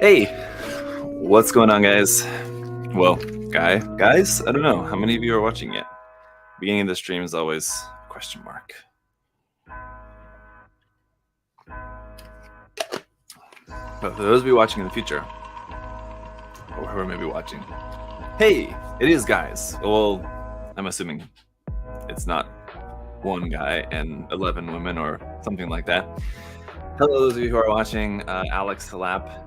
Hey, what's going on, guys? Well, guys, I don't know how many of you are watching yet. Beginning of the stream is always a question mark. But for those of you watching in the future, or who are maybe watching, hey, it is guys. Well, I'm assuming it's not one guy and 11 women or something like that. Hello, those of you who are watching. Alex Halap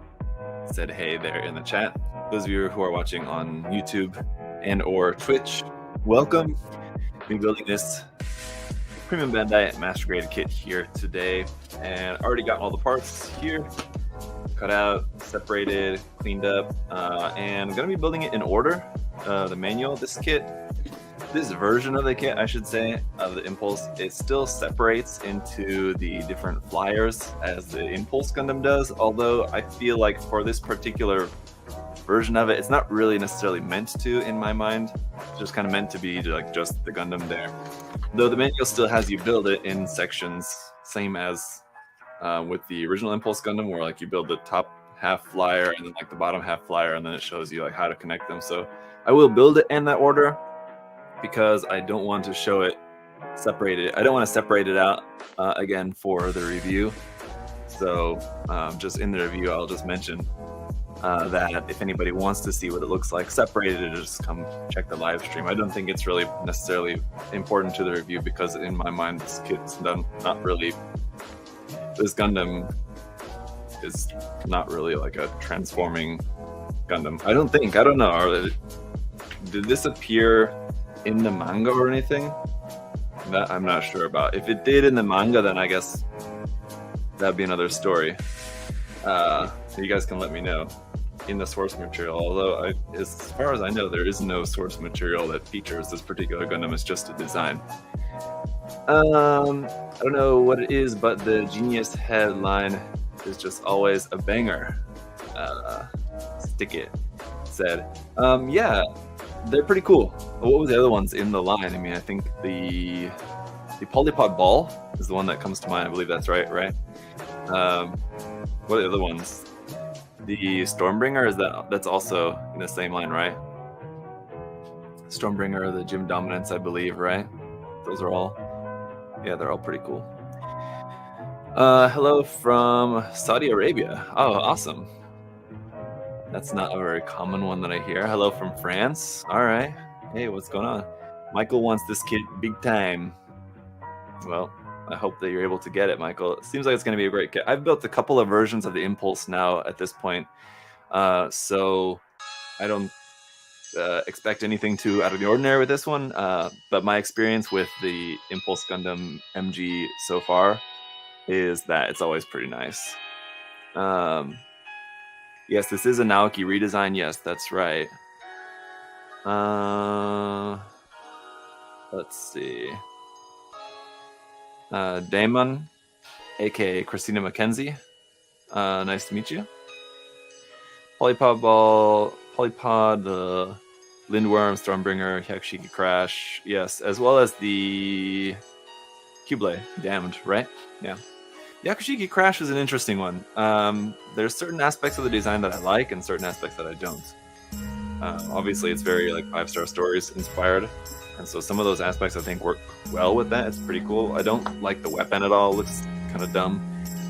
said hey there in the chat. Those of you who are watching on YouTube and or Twitch, welcome. We're building this premium Bandai master grade kit here today, and already got all the parts here, cut out, separated, cleaned up, and I'm gonna be building it in order. The manual, this version of the kit, I should say, of the Impulse, it still separates into the different flyers as the Impulse Gundam does, although I feel like for this particular version of it, it's not really necessarily meant to, in my mind. It's just kind of meant to be like just the Gundam there. Though the manual still has you build it in sections, same as with the original Impulse Gundam, where like you build the top half flyer and then like the bottom half flyer, and then it shows you like how to connect them. So I will build it in that order, because I don't want to show it separated. I don't want to separate it out again for the review. So just in the review, I'll just mention that if anybody wants to see what it looks like separated, just come check the live stream. I don't think it's really necessarily important to the review, because in my mind, this kit's not really. This Gundam is not really like a transforming Gundam. I don't know. Did this appear in the manga or anything? That I'm not sure about. If it did in the manga, then I guess that'd be another story. So you guys can let me know in the source material. Although, as far as I know, there is no source material that features this particular Gundam. It's just a design. I don't know what it is, but the Genius headline is just always a banger. Stick it said. Yeah. They're pretty cool. What were the other ones in the line? I mean, I think the Polypod Ball is the one that comes to mind. I believe that's right? What are the other ones? The Stormbringer, that's also in the same line, right? Stormbringer, the Gym Dominance, I believe, right? Those are all, yeah, they're all pretty cool. Hello from Saudi Arabia. Oh, awesome. That's not a very common one that I hear. Hello from France. All right. Hey, what's going on? Michael wants this kit big time. Well, I hope that you're able to get it, Michael. It seems like it's going to be a great kit. I've built a couple of versions of the Impulse now at this point, so I don't expect anything too out of the ordinary with this one. But my experience with the Impulse Gundam MG so far is that it's always pretty nice. Yes, this is a Naoki redesign. Yes, that's right. Let's see. Damon, aka Christina McKenzie. Nice to meet you. Polypod Ball, Polypod, the Lindworm, Stormbringer, Hyakushiki Crash. Yes, as well as the Cublé, Damned, right? Yeah. Yakushiki Crash is an interesting one. There's certain aspects of the design that I like and certain aspects that I don't. Obviously, it's very like 5-star stories inspired, and so some of those aspects I think work well with that. It's pretty cool. I don't like the weapon at all. It looks kind of dumb,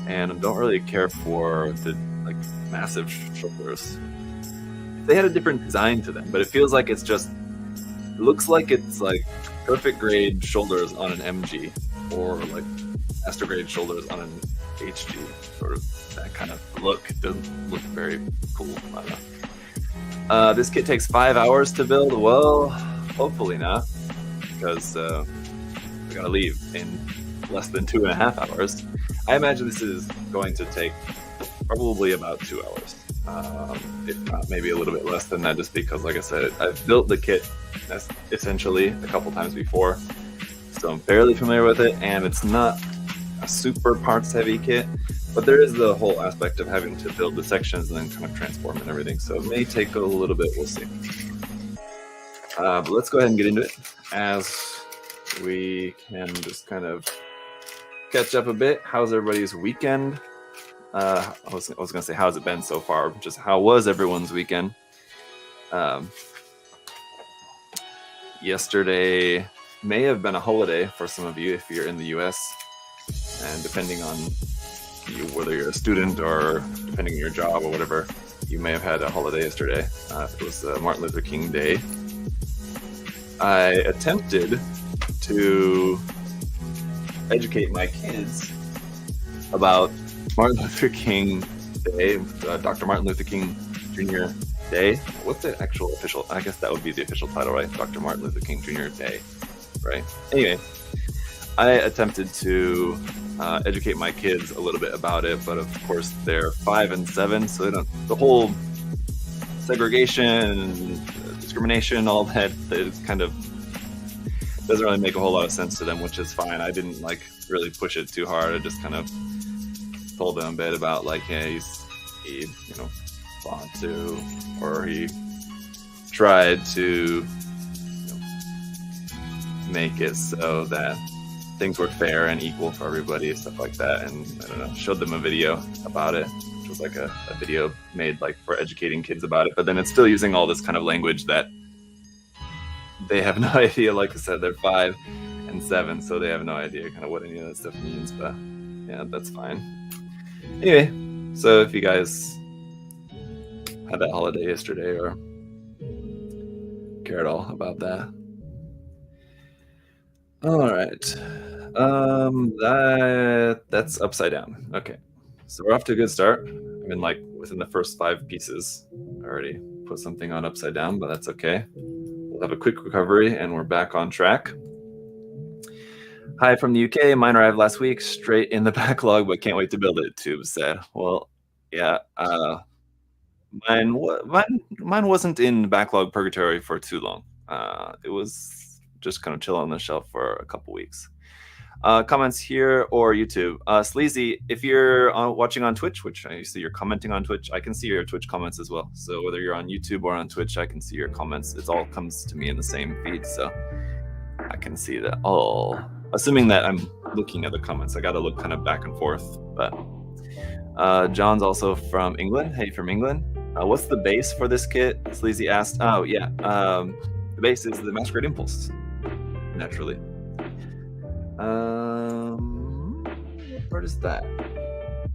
and I don't really care for the like massive shoulders. They had a different design to them, but it feels like it looks like it's like perfect grade shoulders on an MG, or like master grade shoulders on an HG, sort of that kind of look. It doesn't look very cool. I don't know. This kit takes 5 hours to build. Well, hopefully not, because we gotta leave in less than 2.5 hours. I imagine this is going to take probably about 2 hours, if not maybe a little bit less than that, just because, like I said, I've built the kit essentially a couple times before, so I'm fairly familiar with it, and it's not a super parts heavy kit, but there is the whole aspect of having to build the sections and then kind of transform and everything, so it may take a little bit. We'll see. But let's go ahead and get into it, as we can just kind of catch up a bit. How's everybody's weekend? I was gonna say, how's it been so far? Just how was everyone's weekend? Yesterday may have been a holiday for some of you if you're in the US, and depending on you, whether you're a student or depending on your job or whatever, you may have had a holiday yesterday. It was Martin Luther King Day. I attempted to educate my kids about Martin Luther King Day, Dr. Martin Luther King Jr. Day. What's the actual official? I guess that would be the official title, right? Dr. Martin Luther King Jr. Day, right? Anyway, I attempted to educate my kids a little bit about it, but of course they're 5 and 7, so they don't. The whole segregation, discrimination, all that is kind of doesn't really make a whole lot of sense to them, which is fine. I didn't really push it too hard. I just kind of told them a bit about he fought to, or he tried to make it so that things were fair and equal for everybody, stuff like that. And I don't know, showed them a video about it, which was a video made for educating kids about it, but then it's still using all this kind of language that they have no idea. Like I said, they're 5 and 7, so they have no idea kind of what any of that stuff means, but yeah, that's fine. Anyway, so if you guys had that holiday yesterday or care at all about that. All right. That's upside down. Okay. So we're off to a good start. I mean, within the first 5 pieces, I already put something on upside down, but that's okay. We'll have a quick recovery and we're back on track. Hi from the UK. Mine arrived last week, straight in the backlog, but can't wait to build it, Tube said. Well, yeah. Mine wasn't in backlog purgatory for too long. It was just kind of chill on the shelf for a couple weeks. Comments here or YouTube. Sleazy, if you're watching on Twitch, which I see you're commenting on Twitch, I can see your Twitch comments as well. So whether you're on YouTube or on Twitch, I can see your comments. It all comes to me in the same feed, so I can see that all. Assuming that I'm looking at the comments, I got to look kind of back and forth. But John's also from England. Hey, from England. What's the base for this kit? Sleazy asked. Oh yeah, the base is the Masquerade Impulse, naturally. What part is that?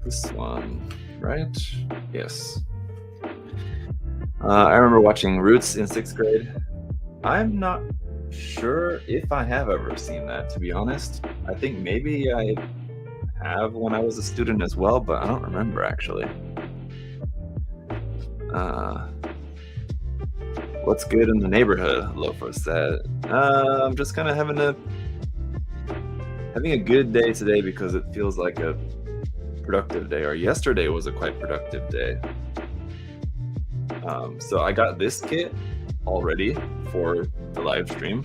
This one, right? Yes. I remember watching Roots in 6th grade. I'm not sure if I have ever seen that, to be honest. I think maybe I have when I was a student as well, but I don't remember actually. What's good in the neighborhood? Lofa said. I'm just kind of having a good day today because it feels like a productive day, or yesterday was a quite productive day. So I got this kit already for the live stream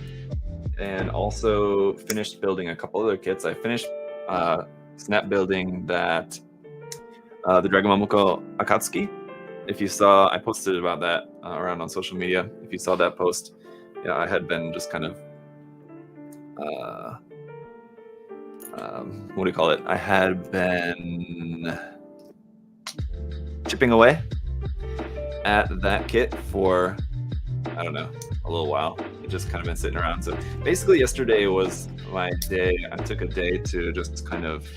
and also finished building a couple other kits. I finished snap building that the Dragon Momoko Akatsuki. If you saw, I posted about that around on social media. If you saw that post, yeah, I had been just kind of what do you call it? I had been chipping away at that kit for, I don't know, a little while. It just kind of been sitting around. So basically yesterday was my day. I took a day to just kind of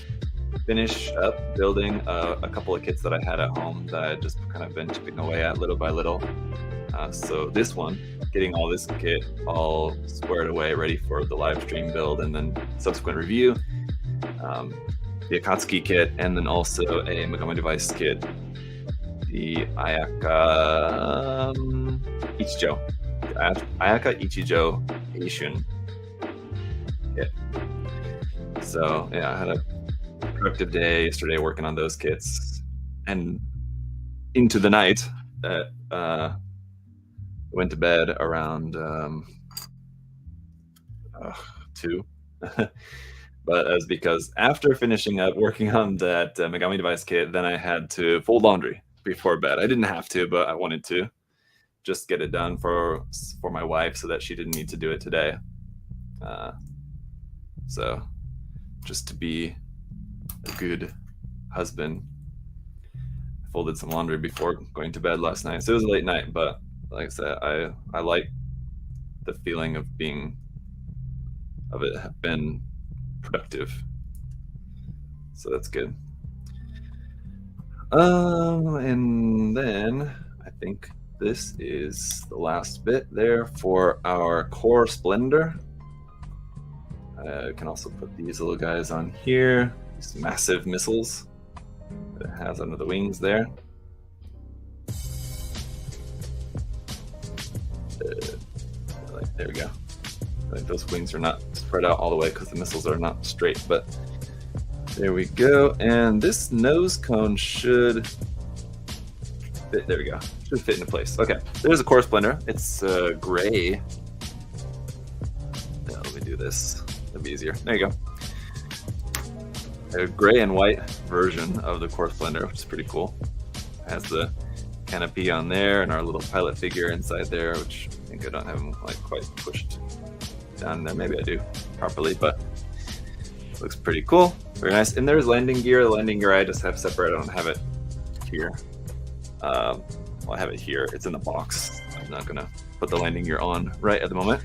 finish up building a couple of kits that I had at home that I had just kind of been chipping away at little by little. So this one, getting all this kit all squared away, ready for the live stream build and then subsequent review. The Akatsuki kit, and then also a Megami Device kit, the Ayaka Ichijo. Ayaka Ichijo Eishun kit. So yeah, I had a productive day yesterday working on those kits, and into the night that went to bed around 2. But that's because after finishing up working on that Megami Device kit, then I had to fold laundry before bed. I didn't have to, but I wanted to just get it done for my wife so that she didn't need to do it today. So just to be a good husband. folded some laundry before going to bed last night. So it was a late night, but like I said, I like the feeling of it been productive. So that's good. And then I think this is the last bit there for our core splendor. I can also put these little guys on here, these massive missiles that it has under the wings there. There we go. I think those wings are not spread out all the way because the missiles are not straight, but there we go. And this nose cone should fit. There we go. Should fit into place. Okay, there's a core splendor. It's gray. Let me do this. That'll be easier. There you go. A gray and white version of the core splendor, which is pretty cool. It has the canopy on there and our little pilot figure inside there, which I think I don't have them like quite pushed down there. Maybe I do properly, but it looks pretty cool. Very nice. And there's landing gear. The landing gear I just have separate. I don't have it here. Well, I have it here. It's in the box. I'm not gonna put the landing gear on right at the moment.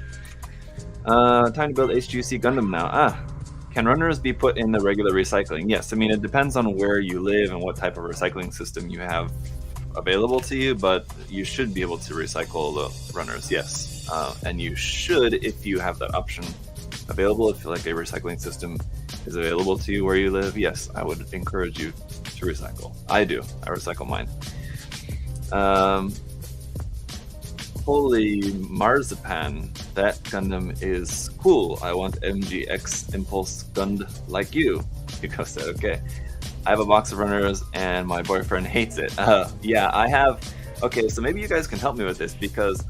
Time to build HGC Gundam now. Can runners be put in the regular recycling? Yes. I mean, it depends on where you live and what type of recycling system you have available to you, but you should be able to recycle the runners, yes. And you should, if you have that option available, if like a recycling system is available to you where you live, yes, I would encourage you to recycle. I do. I recycle mine. Holy marzipan, that Gundam is cool. I want MGX Impulse Gund like you. Pico said, okay. I have a box of runners and my boyfriend hates it. Yeah, I have. Okay, so maybe you guys can help me with this because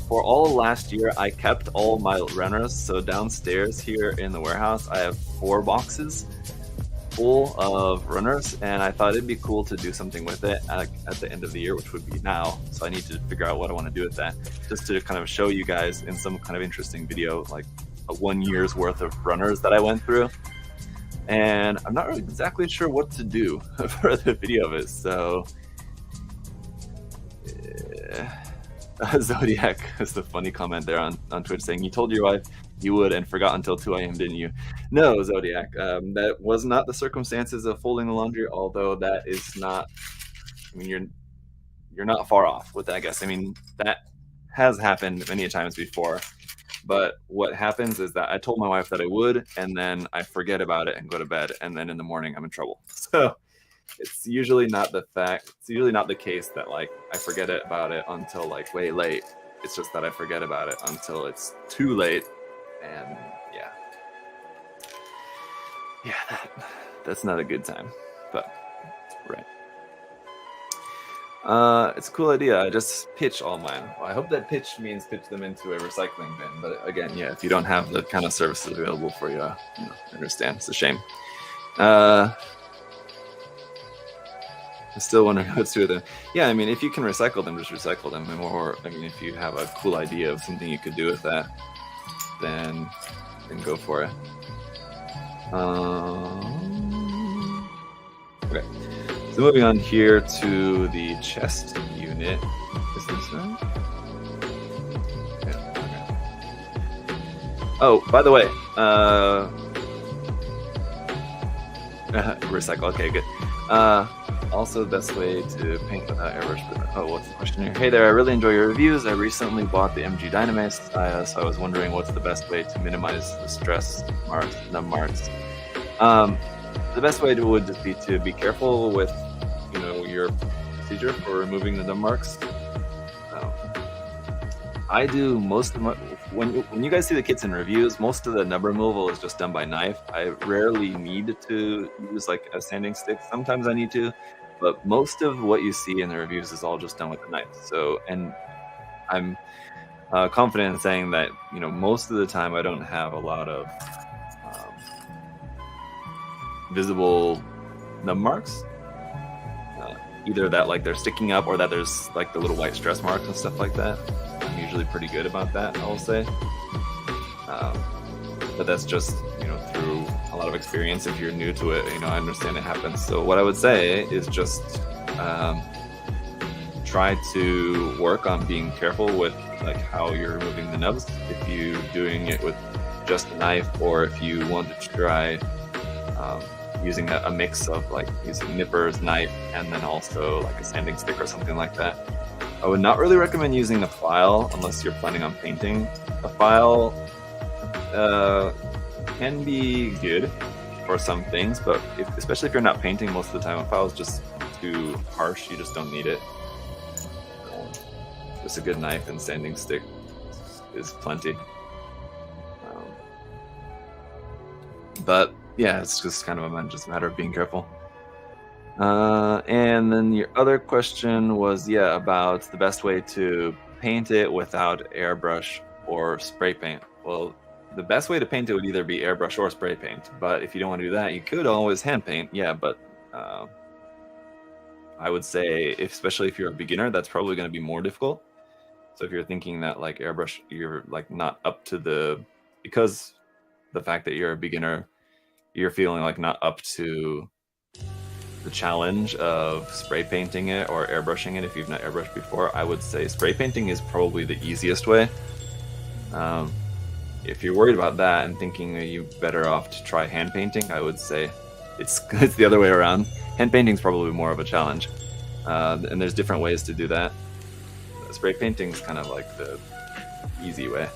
for all last year, I kept all my runners. So downstairs here in the warehouse, I have 4 boxes full of runners, and I thought it'd be cool to do something with it at the end of the year, which would be now. So I need to figure out what I want to do with that, just to kind of show you guys in some kind of interesting video, like a 1 year's worth of runners that I went through. And I'm not really exactly sure what to do for the video of it. So Zodiac is the funny comment there on Twitch saying, you told your wife you would and forgot until 2 a.m. didn't you? No, Zodiac, that was not the circumstances of folding the laundry, although that is not, I mean, you're not far off with that, I guess. I mean, that has happened many times before. But what happens is that I told my wife that I would, and then I forget about it and go to bed, and then in the morning I'm in trouble. So it's usually not the case that like I forget about it until like way late. It's just that I forget about it until it's too late, and that's not a good time. But right. It's a cool idea. I just pitch all mine. Well, I hope that pitch means pitch them into a recycling bin. But again, yeah, if you don't have the kind of services available for you, I understand. It's a shame. I'm still wondering how to do them. Yeah, I mean, if you can recycle them, just recycle them. Or, I mean, if you have a cool idea of something you could do with that, then go for it. Okay. So moving on here to the chest unit. Is this right? Yeah, okay. Oh, by the way, recycle. Okay, good. Also, the best way to paint without airbrush. Oh, what's the question here? Hey there, I really enjoy your reviews. I recently bought the MG Dynamax, so I was wondering what's the best way to minimize the stress marks, nub marks. The best way would just be to be careful with, your procedure for removing the nub marks. I do most of my, when you guys see the kits and reviews, most of the nub removal is just done by knife. I rarely need to use like a sanding stick. Sometimes I need to, but most of what you see in the reviews is all just done with a knife. So, and I'm confident in saying that, most of the time I don't have a lot of visible nub marks. Either that like they're sticking up or that there's like the little white stress marks and stuff like that. I'm usually pretty good about that, I will say. But that's just, through a lot of experience. If you're new to it, I understand it happens. So what I would say is just try to work on being careful with like how you're removing the nubs. If you're doing it with just a knife, or if you want to try using a mix of like using nippers, knife, and then also like a sanding stick or something like that. I would not really recommend using a file unless you're planning on painting. A file can be good for some things, but especially if you're not painting most of the time, a file is just too harsh. You just don't need it. Just a good knife and sanding stick is plenty. But yeah, it's just kind of just a matter of being careful. And then your other question was, yeah, about the best way to paint it without airbrush or spray paint. Well, the best way to paint it would either be airbrush or spray paint. But if you don't want to do that, you could always hand paint. Yeah, but I would say, especially if you're a beginner, that's probably going to be more difficult. So if you're thinking that like airbrush, you're like not up to because the fact that you're a beginner, you're feeling like not up to the challenge of spray painting it or airbrushing it if you've not airbrushed before, I would say spray painting is probably the easiest way. If you're worried about that and thinking that you're better off to try hand painting, I would say it's the other way around. Hand painting is probably more of a challenge, and there's different ways to do that. Spray painting is kind of like the easy way.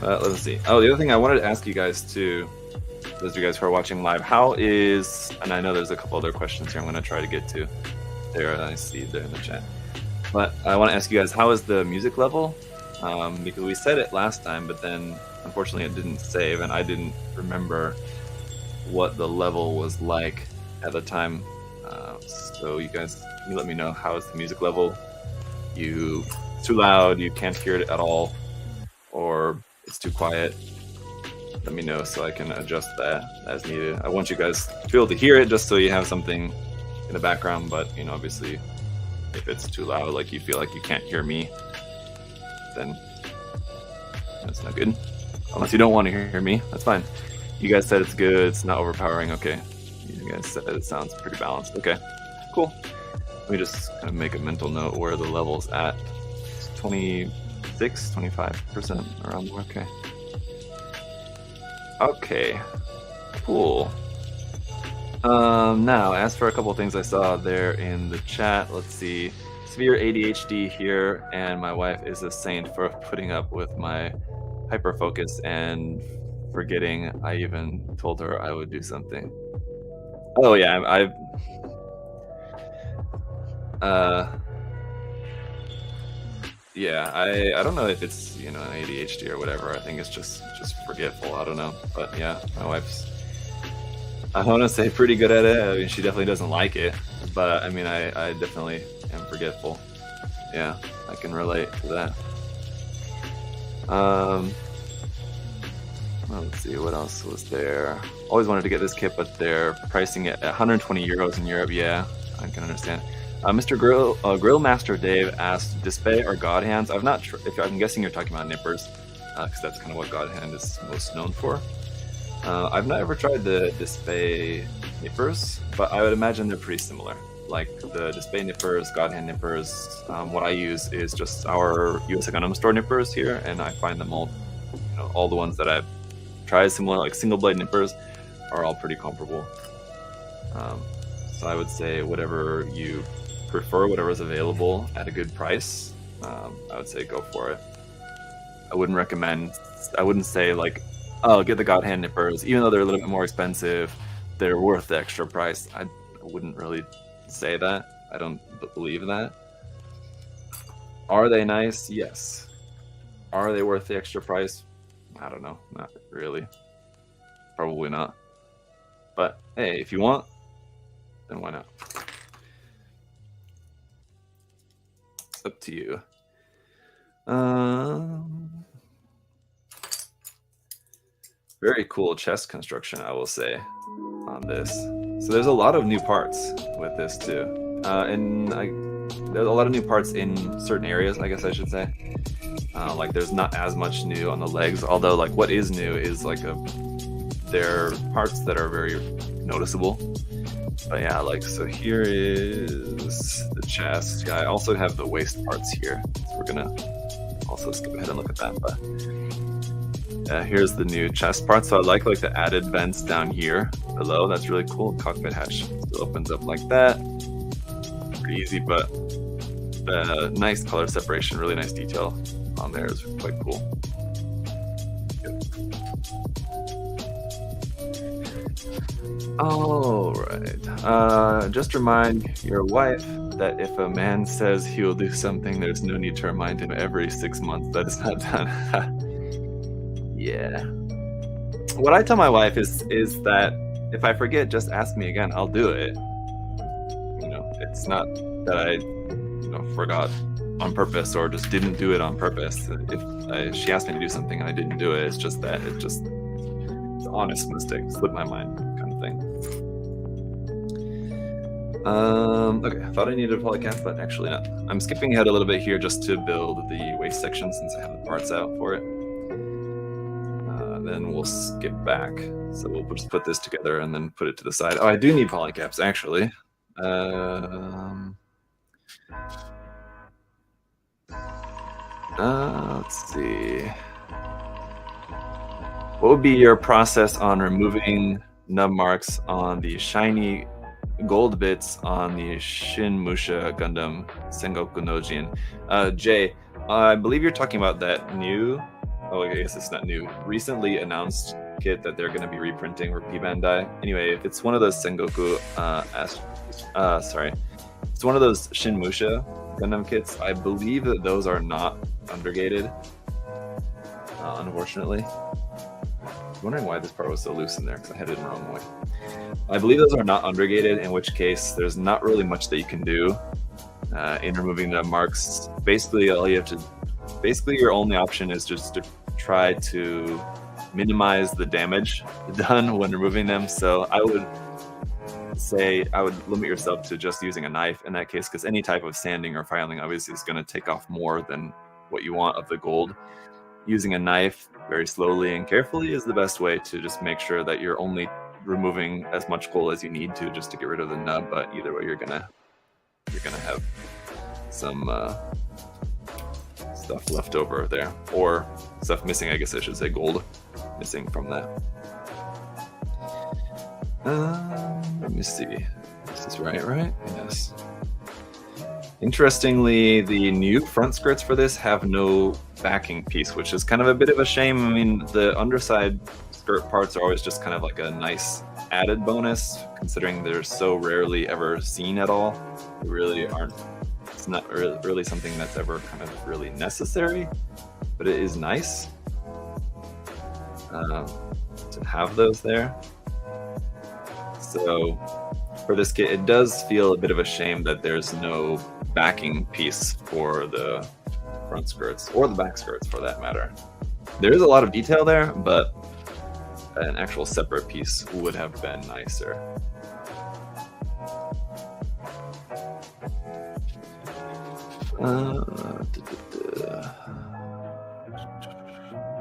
Let's see. Oh, the other thing I wanted to ask you guys too, those of you guys who are watching live, how is, and I know there's a couple other questions here I'm going to try to get to. There, I see there in the chat. But I want to ask you guys, how is the music level? Because we said it last time, but then unfortunately it didn't save, and I didn't remember what the level was like at the time. So you guys, can you let me know how is the music level? It's too loud, you can't hear it at all, or it's too quiet? Let me know so I can adjust that as needed. I want you guys to be able to hear it just so you have something in the background, but you know, obviously if it's too loud, like you feel like you can't hear me, then that's not good. Unless you don't want to hear me, that's fine. You guys said it's good, it's not overpowering, okay. You guys said it sounds pretty balanced, okay, cool. Let me just kind of make a mental note where the level's at. 26, 25% around there, okay. Okay, cool. Now, as for a couple of things I saw there in the chat, let's see. Severe ADHD here, and my wife is a saint for putting up with my hyperfocus and forgetting I even told her I would do something. Oh yeah, yeah, I don't know if it's, you know, ADHD or whatever. I think it's just forgetful. I don't know, but yeah, my wife's, I want to say, pretty good at it. I mean, she definitely doesn't like it, but I mean, I definitely am forgetful. Yeah, I can relate to that. Let's see, what else was there? Always wanted to get this kit, but they're pricing it at 120 euros in Europe. Yeah, I can understand. Mr. Grill Master Dave asked, Display or God Hands? I'm not sure. If I'm guessing you're talking about nippers, because that's kind of what God Hand is most known for. I've not ever tried the Display nippers, but I would imagine they're pretty similar. Like the Display nippers, God Hand nippers. What I use is just our USA Gundam Store nippers here, and I find them all, you know, all the ones that I've tried similar, like single blade nippers, are all pretty comparable. So I would say whatever you prefer, whatever's available at a good price, I would say go for it. I wouldn't say like, oh, get the God Hand nippers, even though they're a little bit more expensive, they're worth the extra price. I wouldn't really say that. I don't believe that. Are they nice? Yes. Are they worth the extra price? I don't know. Not really. Probably not. But hey, if you want, then why not? It's up to you. Very cool chest construction, I will say, on this. So there's a lot of new parts with this too. There's a lot of new parts in certain areas, I guess I should say. Like there's not as much new on the legs, although like what is new is like a they're parts that are very noticeable. But yeah, like, so here is the chest. Yeah, I also have the waist parts here. So we're gonna also skip ahead and look at that. But here's the new chest part. So I like the added vents down here below. That's really cool. Cockpit hatch still opens up like that. Pretty easy, but nice color separation, really nice detail on there is quite cool. All right. Just remind your wife that if a man says he will do something, there's no need to remind him every 6 months that it's not done. Yeah. What I tell my wife is that if I forget, just ask me again. I'll do it. It's not that I forgot on purpose or just didn't do it on purpose. If she asked me to do something and I didn't do it, it's just that it's an honest mistake, slipped my mind kind of thing. Okay, I thought I needed a polycast, but actually not. I'm skipping ahead a little bit here just to build the waist section since I have the parts out for it. Then we'll skip back. So we'll just put this together and then put it to the side. Oh, I do need polycaps actually. Let's see. What would be your process on removing nub marks on the shiny gold bits on the Shin Musha Gundam Sengoku no Jin? Jay, I believe you're talking about that new, I guess it's not new, recently announced kit that they're going to be reprinting for P-Bandai. Anyway, if it's one of those Sengoku, it's one of those Shin Musha Gundam kits, I believe that those are not undergated, unfortunately. I'm wondering why this part was so loose in there, because I had it in the wrong way. I believe those are not undergated, in which case there's not really much that you can do in removing the marks. Basically, your only option is just to try to minimize the damage done when removing them. So I would say I would limit yourself to just using a knife in that case, because any type of sanding or filing obviously is going to take off more than what you want of the gold. Using a knife very slowly and carefully is the best way to just make sure that you're only removing as much gold as you need to just to get rid of the nub. But either way, you're gonna have some stuff left over there, or stuff missing, I guess I should say, gold missing from that. Let me see. This is right? Yes. Interestingly, the new front skirts for this have no backing piece, which is kind of a bit of a shame. I mean, the underside skirt parts are always just kind of like a nice added bonus, considering they're so rarely ever seen at all. They really aren't. It's not really something that's ever kind of really necessary, but it is nice to have those there. So for this kit, it does feel a bit of a shame that there's no backing piece for the front skirts, or the back skirts for that matter. There is a lot of detail there, but an actual separate piece would have been nicer.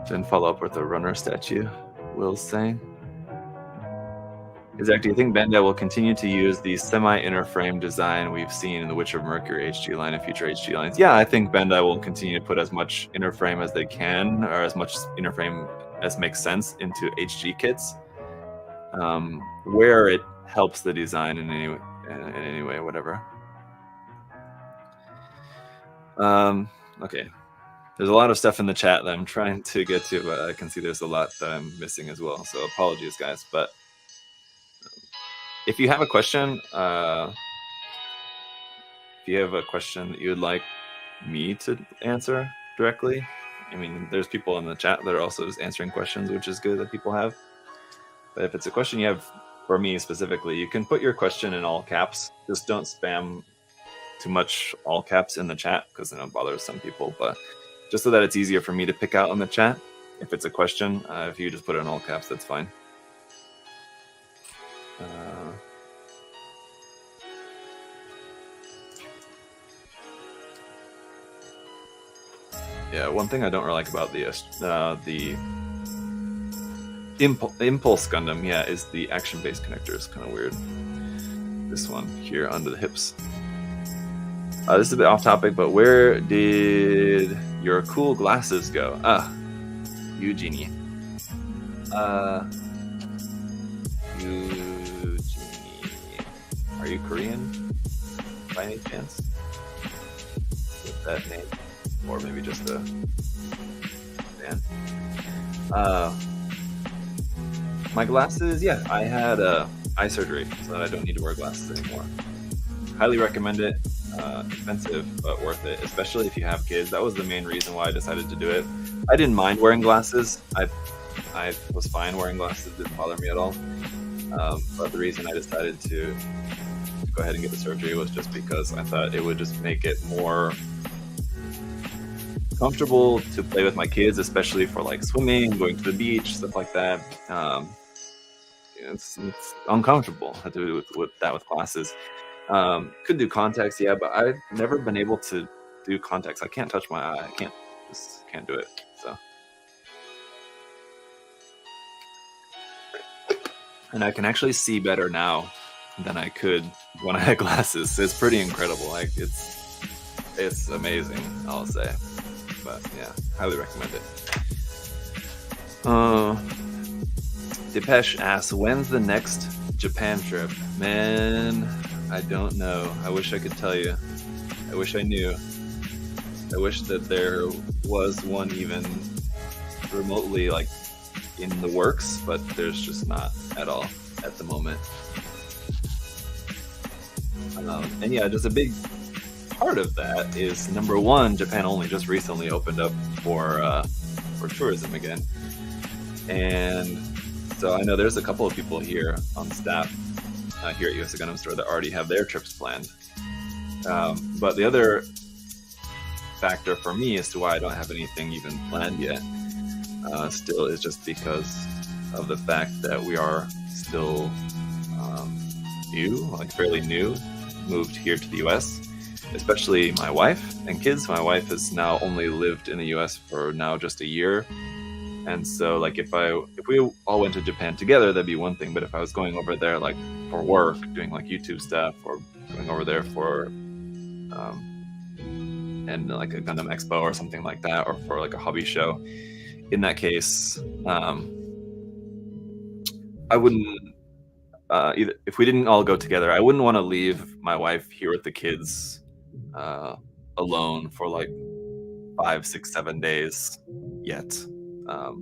Then follow up with a runner statue, Will's saying. Exactly. Do you think Bandai will continue to use the semi-inner frame design we've seen in the Witch of Mercury HG line and future HG lines? Yeah, I think Bandai will continue to put as much inner frame as they can, or as much inner frame as makes sense, into HG kits, where it helps the design in any way, whatever. Okay. There's a lot of stuff in the chat that I'm trying to get to, but I can see there's a lot that I'm missing as well. So apologies, guys. But if you have a question, that you would like me to answer directly, I mean, there's people in the chat that are also just answering questions, which is good that people have. But if it's a question you have for me specifically, you can put your question in all caps. Just don't spam too much all caps in the chat, because it bothers some people. But just so that it's easier for me to pick out on the chat, if it's a question, if you just put it in all caps, that's fine. Yeah, one thing I don't really like about the Impulse Gundam, yeah, is the action-based connector. It's kind of weird. This one here under the hips. This is a bit off topic, but where did your cool glasses go? Eugenie. Eugenie. Are you Korean by any chance? With that name? Or maybe just a fan? My glasses, yeah, I had eye surgery, so that I don't need to wear glasses anymore. Highly recommend it. Expensive, but worth it, especially if you have kids. That was the main reason why I decided to do it. I didn't mind wearing glasses. I was fine wearing glasses. It didn't bother me at all. But the reason I decided to go ahead and get the surgery was just because I thought it would just make it more comfortable to play with my kids, especially for like swimming, going to the beach, stuff like that. It's uncomfortable to do with glasses. Could do contacts, yeah, but I've never been able to do contacts. I can't touch my eye. I just can't do it. So, and I can actually see better now than I could when I had glasses. It's pretty incredible. Like it's amazing, I'll say. But yeah, highly recommend it. Depeche asks, when's the next Japan trip? Man, I don't know. I wish I could tell you. I wish I knew. I wish that there was one even remotely like in the works, but there's just not at all at the moment. And yeah, just a big part of that is, number one, Japan only just recently opened up for tourism again. And so I know there's a couple of people here on staff here at USA Gundam Store that already have their trips planned. But the other factor for me as to why I don't have anything even planned yet still is just because of the fact that we are still new, like fairly new, moved here to the US, especially my wife and kids. My wife has now only lived in the US for now just a year. And so like if we all went to Japan together, that'd be one thing. But if I was going over there like for work, doing like YouTube stuff, or going over there for and like a Gundam Expo or something like that, or for like a hobby show, in that case, I wouldn't either. If we didn't all go together, I wouldn't want to leave my wife here with the kids alone for like 5, 6, 7 days yet.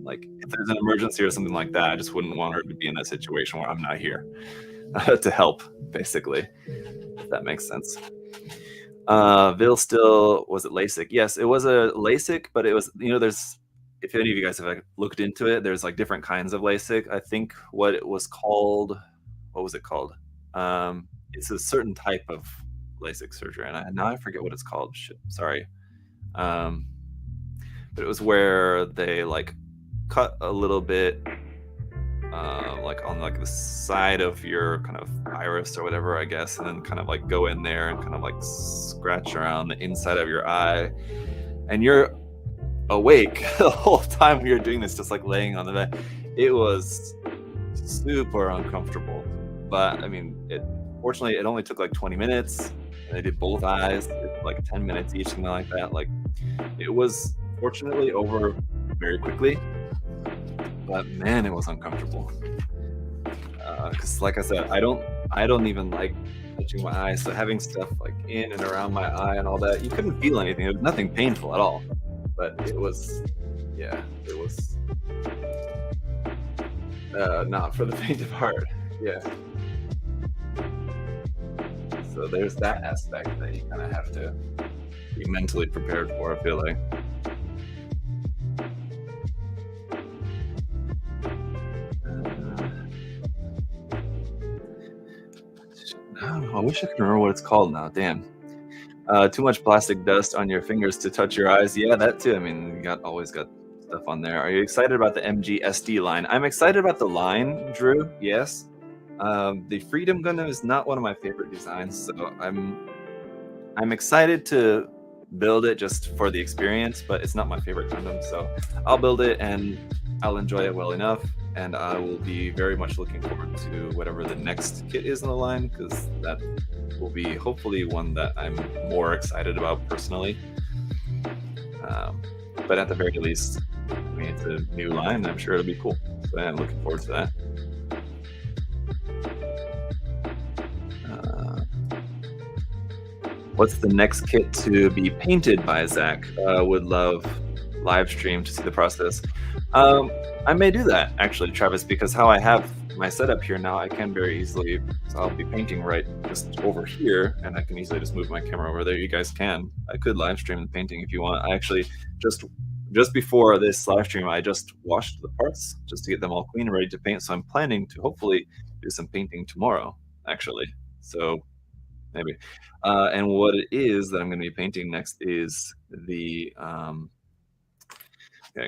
Like if there's an emergency or something like that, I just wouldn't want her to be in a situation where I'm not here to help, basically, if that makes sense. Vil still, was it LASIK? Yes, it was a LASIK, but it was, there's, if any of you guys have like looked into it, there's like different kinds of LASIK. I think what was it called? It's a certain type of LASIK surgery, and now I forget what it's called. Shit, sorry. But it was where they like cut a little bit like on like the side of your kind of iris or whatever, I guess, and then kind of like go in there and kind of like scratch around the inside of your eye, and you're awake the whole time you're doing this, just like laying on the bed. It was super uncomfortable, but I mean, fortunately it only took like 20 minutes, and they did both eyes, like 10 minutes each, something like that. Like it was fortunately over very quickly, but man, it was uncomfortable. Because like I said, I don't even like touching my eyes, so having stuff like in and around my eye and all that, you couldn't feel anything. It was nothing painful at all, but it was not for the faint of heart. Yeah. So there's that aspect that you kind of have to be mentally prepared for, I feel like. I wish I could remember what it's called now. Damn. Too much plastic dust on your fingers to touch your eyes. Yeah, that too. I mean, you always got stuff on there. Are you excited about the MG SD line? I'm excited about the line, Drew. Yes. The Freedom Gundam is not one of my favorite designs, so I'm excited to build it just for the experience, but it's not my favorite Gundam, so I'll build it and I'll enjoy it well enough, and I will be very much looking forward to whatever the next kit is in the line, because that will be hopefully one that I'm more excited about personally. But at the very least, I mean, it's a new line. I'm sure it'll be cool. So I'm looking forward to that. What's the next kit to be painted by Zach? Would love live stream to see the process. I may do that actually, Travis, because how I have my setup here now, I can very easily, so I'll be painting right just over here, and I can easily just move my camera over there. You guys can. I could live stream the painting if you want. I actually just before this live stream, I just washed the parts just to get them all clean and ready to paint. So I'm planning to hopefully do some painting tomorrow, actually. So maybe. And what it is that I'm going to be painting next is the. Hang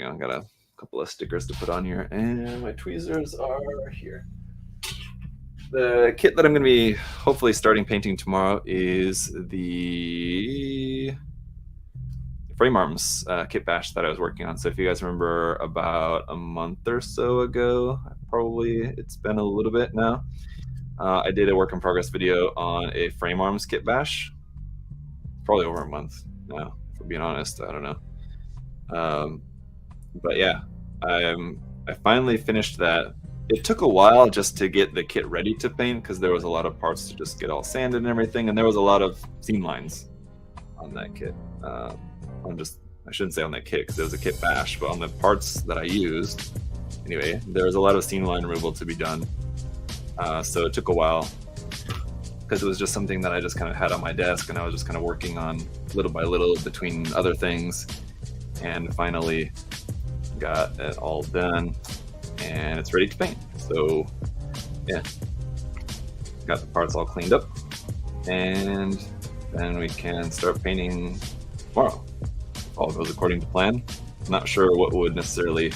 on, got a couple of stickers to put on here, and my tweezers are here. The kit that I'm going to be hopefully starting painting tomorrow is the frame arms kit bash that I was working on. So if you guys remember, about a month or so ago, probably it's been a little bit now, I did a work in progress video on a frame arms kit bash. Probably over a month now, for being honest. I don't know. But yeah, I finally finished that. It took a while just to get the kit ready to paint, because there was a lot of parts to just get all sanded and everything, and there was a lot of seam lines on that kit. I shouldn't say on that kit, because it was a kit bash, but on the parts that I used, anyway, there was a lot of seam line removal to be done. So it took a while, because it was just something that I just kind of had on my desk, and I was just kind of working on little by little between other things, and finally got it all done, and it's ready to paint. So yeah, got the parts all cleaned up, and then we can start painting tomorrow if all goes according to plan. I'm not sure what would necessarily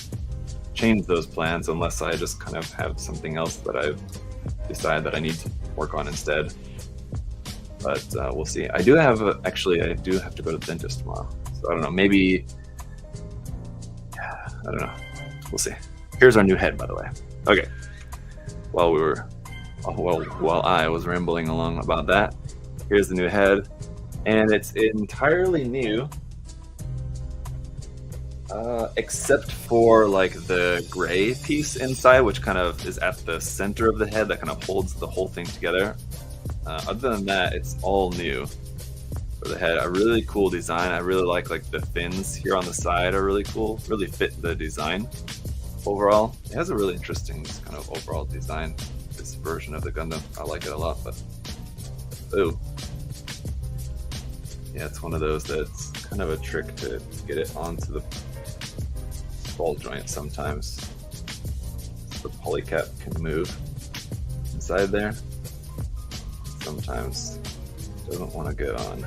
change those plans unless I just kind of have something else that I've decided that I need to work on instead, but we'll see. I do have to go to the dentist tomorrow, so I don't know, maybe, I don't know. We'll see. Here's our new head, by the way. Okay. While I was rambling along about that, here's the new head, and it's entirely new, except for like the gray piece inside, which kind of is at the center of the head that kind of holds the whole thing together. Other than that, it's all new for the head. A really cool design. I really like the fins here on the side are really cool. Really fit the design overall. It has a really interesting kind of overall design, this version of the Gundam. I like it a lot, but oh yeah, it's one of those that's kind of a trick to get it onto the ball joint sometimes. The polycap can move inside there. Sometimes it doesn't want to go on.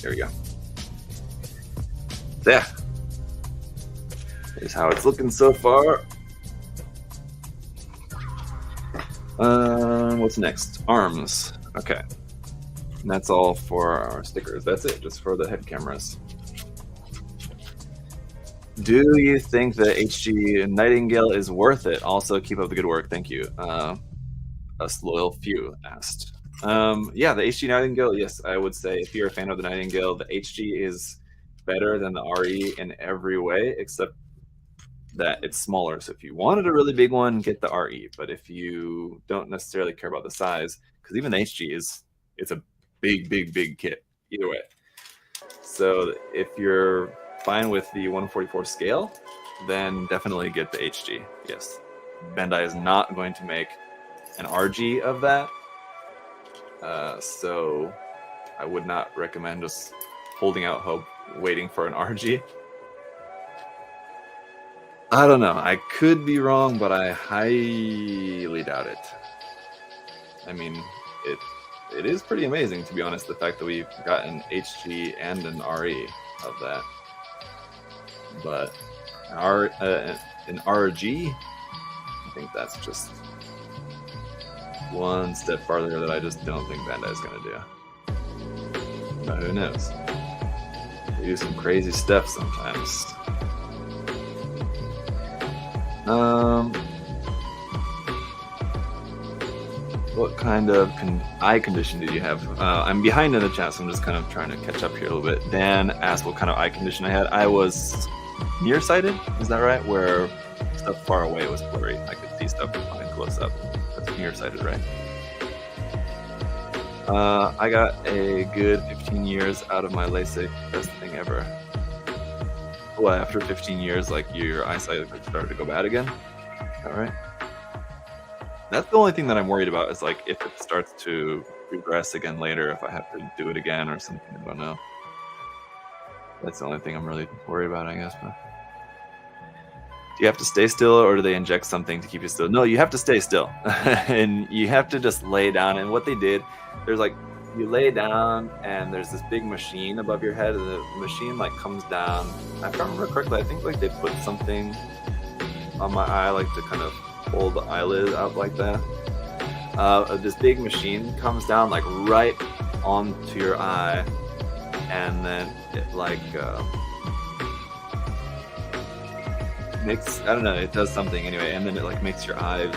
There we go. Yeah. Here's how it's looking so far. What's next? Arms. Okay. And that's all for our stickers. That's it, just for the head cameras. Do you think the HG Nightingale is worth it? Also, keep up the good work. Thank you. Us loyal few asked. Yeah, the HG Nightingale, yes, I would say if you're a fan of the Nightingale, the HG is better than the RE in every way, except that it's smaller. So if you wanted a really big one, get the RE. But if you don't necessarily care about the size, because even the HG it's a big kit either way. So if you're fine with the 144 scale, then definitely get the HG. Yes, Bandai is not going to make an RG of that. So I would not recommend just holding out hope, waiting for an RG. I don't know. I could be wrong, but I highly doubt it. I mean, it is pretty amazing, to be honest, the fact that we've got an HG and an RE of that. But an RG, I think that's just one step farther that I just don't think Bandai is going to do. But who knows? They do some crazy stuff sometimes. Um, what kind of eye condition did you have? I'm behind in the chat, so I'm just kind of trying to catch up here a little bit. Dan asked what kind of eye condition I had. I was nearsighted, is that right? Where stuff far away was blurry. I could see stuff fine close up. That's nearsighted, right? I got a good 15 years out of my LASIK. Best thing ever. Well, after 15 years, like your eyesight started to go bad again. Is that right? That's the only thing that I'm worried about is like if it starts to regress again later, if I have to do it again or something. I don't know. That's the only thing I'm really worried about, I guess. But do you have to stay still, or do they inject something to keep you still? No, you have to stay still, and you have to just lay down. And what they did, there's like you lay down, and there's this big machine above your head, and the machine like comes down. If I remember correctly, I think like they put something on my eye, like to kind of hold the eyelid up like that. This big machine comes down like right onto your eye, and then it like makes, I don't know, it does something anyway, and then it like makes your eye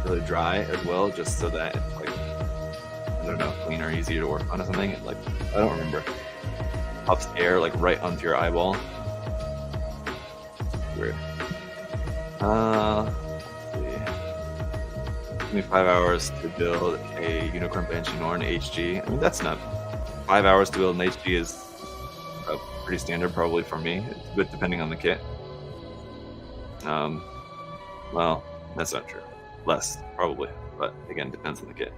really dry as well, just so that it's like, I don't know, cleaner, easier to work on or something. It, like, I don't remember. Puffs air like right onto your eyeball. Weird. Let's see. Took me 5 hours to build a Unicorn Banshee Norn HG. I mean, that's not 5 hours to build an HG is pretty standard probably for me. It's a bit depending on the kit. Well, that's not true. Less probably, but again, depends on the kit.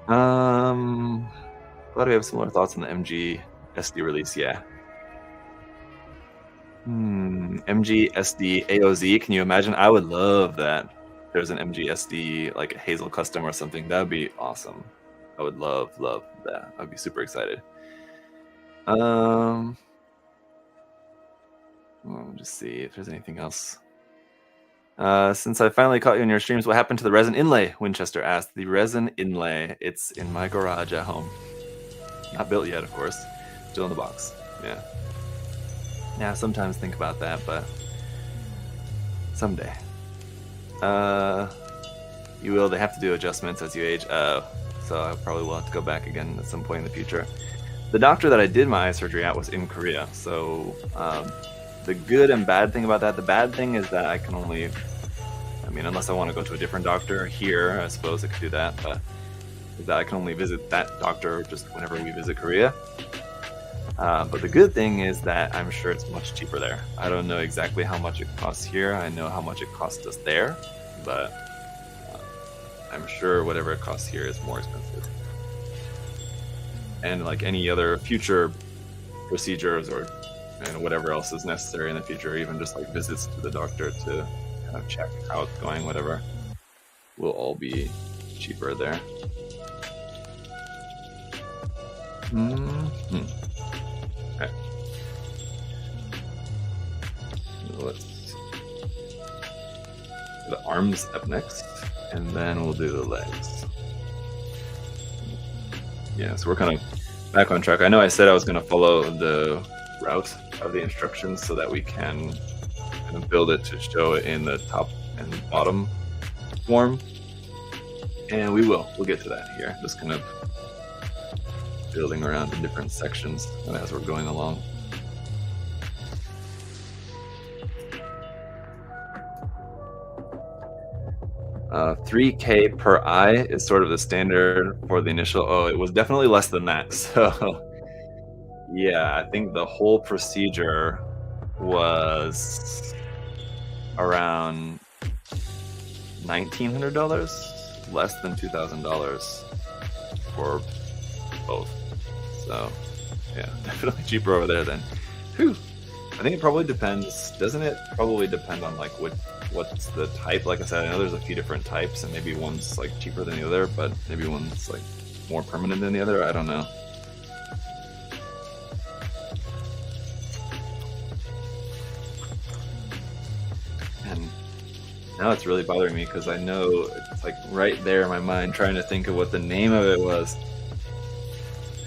Glad we have similar thoughts on the MG SD release. Yeah. MG SD AOZ. Can you imagine? I would love that. There's an MG SD like a Hazel custom or something. That would be awesome. I would love that. I'd be super excited. Let me just see if there's anything else. Since I finally caught you in your streams, what happened to the resin inlay? Winchester asked. The resin inlay. It's in my garage at home. Not built yet, of course. Still in the box. Yeah. Yeah, sometimes think about that, but someday. You will. They have to do adjustments as you age. So I probably will have to go back again at some point in the future. The doctor that I did my eye surgery at was in Korea, so the good and bad thing about that, the bad thing is that I can only, I mean, unless I want to go to a different doctor here, I suppose I could do that, but that I can only visit that doctor just whenever we visit Korea. But the good thing is that I'm sure it's much cheaper there. I don't know exactly how much it costs here. I know how much it costs us there, but I'm sure whatever it costs here is more expensive. And like any other future procedures or whatever else is necessary in the future, even just like visits to the doctor to kind of check how it's going, whatever, will all be cheaper there. Okay. Let's do the arms up next, and then we'll do the legs. Yeah, so we're kind of back on track. I know I said I was going to follow the route of the instructions so that we can kind of build it to show it in the top and bottom form, and we will. We'll get to that here. Just kind of building around in different sections as we're going along. $3K per eye is sort of the standard for the initial. Oh, it was definitely less than that. So yeah, I think the whole procedure was around $1,900, less than $2,000 for both. So yeah, definitely cheaper over there then. Whew. I think it probably depends. Doesn't it probably depend on like what's the type? Like I said, I know there's a few different types, and maybe one's like cheaper than the other, but maybe one's like more permanent than the other. I don't know. And now it's really bothering me because I know it's like right there in my mind trying to think of what the name of it was.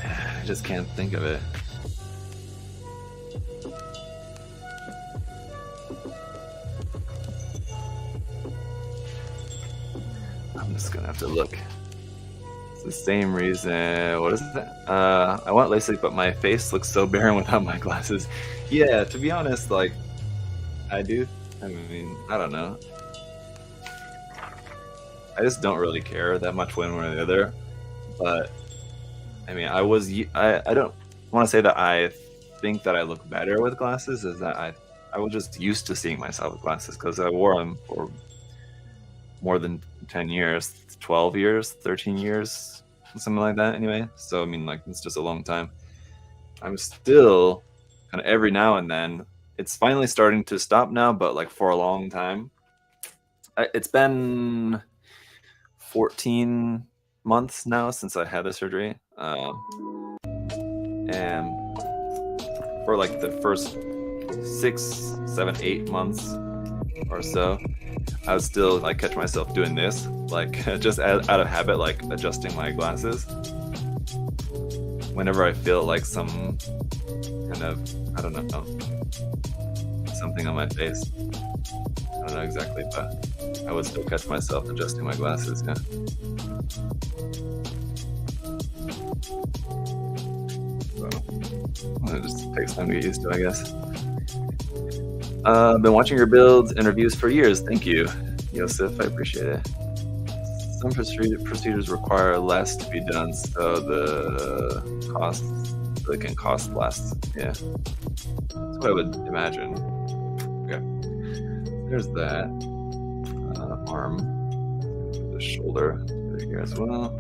I just can't think of it. I'm just gonna have to look. It's the same reason. What is it? I want LASIK, but my face looks so barren without my glasses. Yeah, to be honest, like, I do. I mean, I don't know. I just don't really care that much one way or the other. But I mean, I don't want to say that I think that I look better with glasses. Is that I was just used to seeing myself with glasses because I wore them for more than 10 years, 12 years, 13 years, something like that anyway. So I mean, like, it's just a long time. I'm still kind of every now and then. It's finally starting to stop now, but like for a long time. It's been 14 months now since I had the surgery. And for like the first 6, 7, 8 months or so, I would still like catch myself doing this, like just out of habit, like adjusting my glasses whenever I feel like some kind of, I don't know, something on my face. I don't know exactly, but I would still catch myself adjusting my glasses. Yeah. So it just takes time to get used to, I guess. Been watching your builds and reviews for years. Thank you, Yosef. I appreciate it. Some procedures require less to be done, so they can cost less. Yeah, that's what I would imagine. Okay, there's that arm, the shoulder right here as well.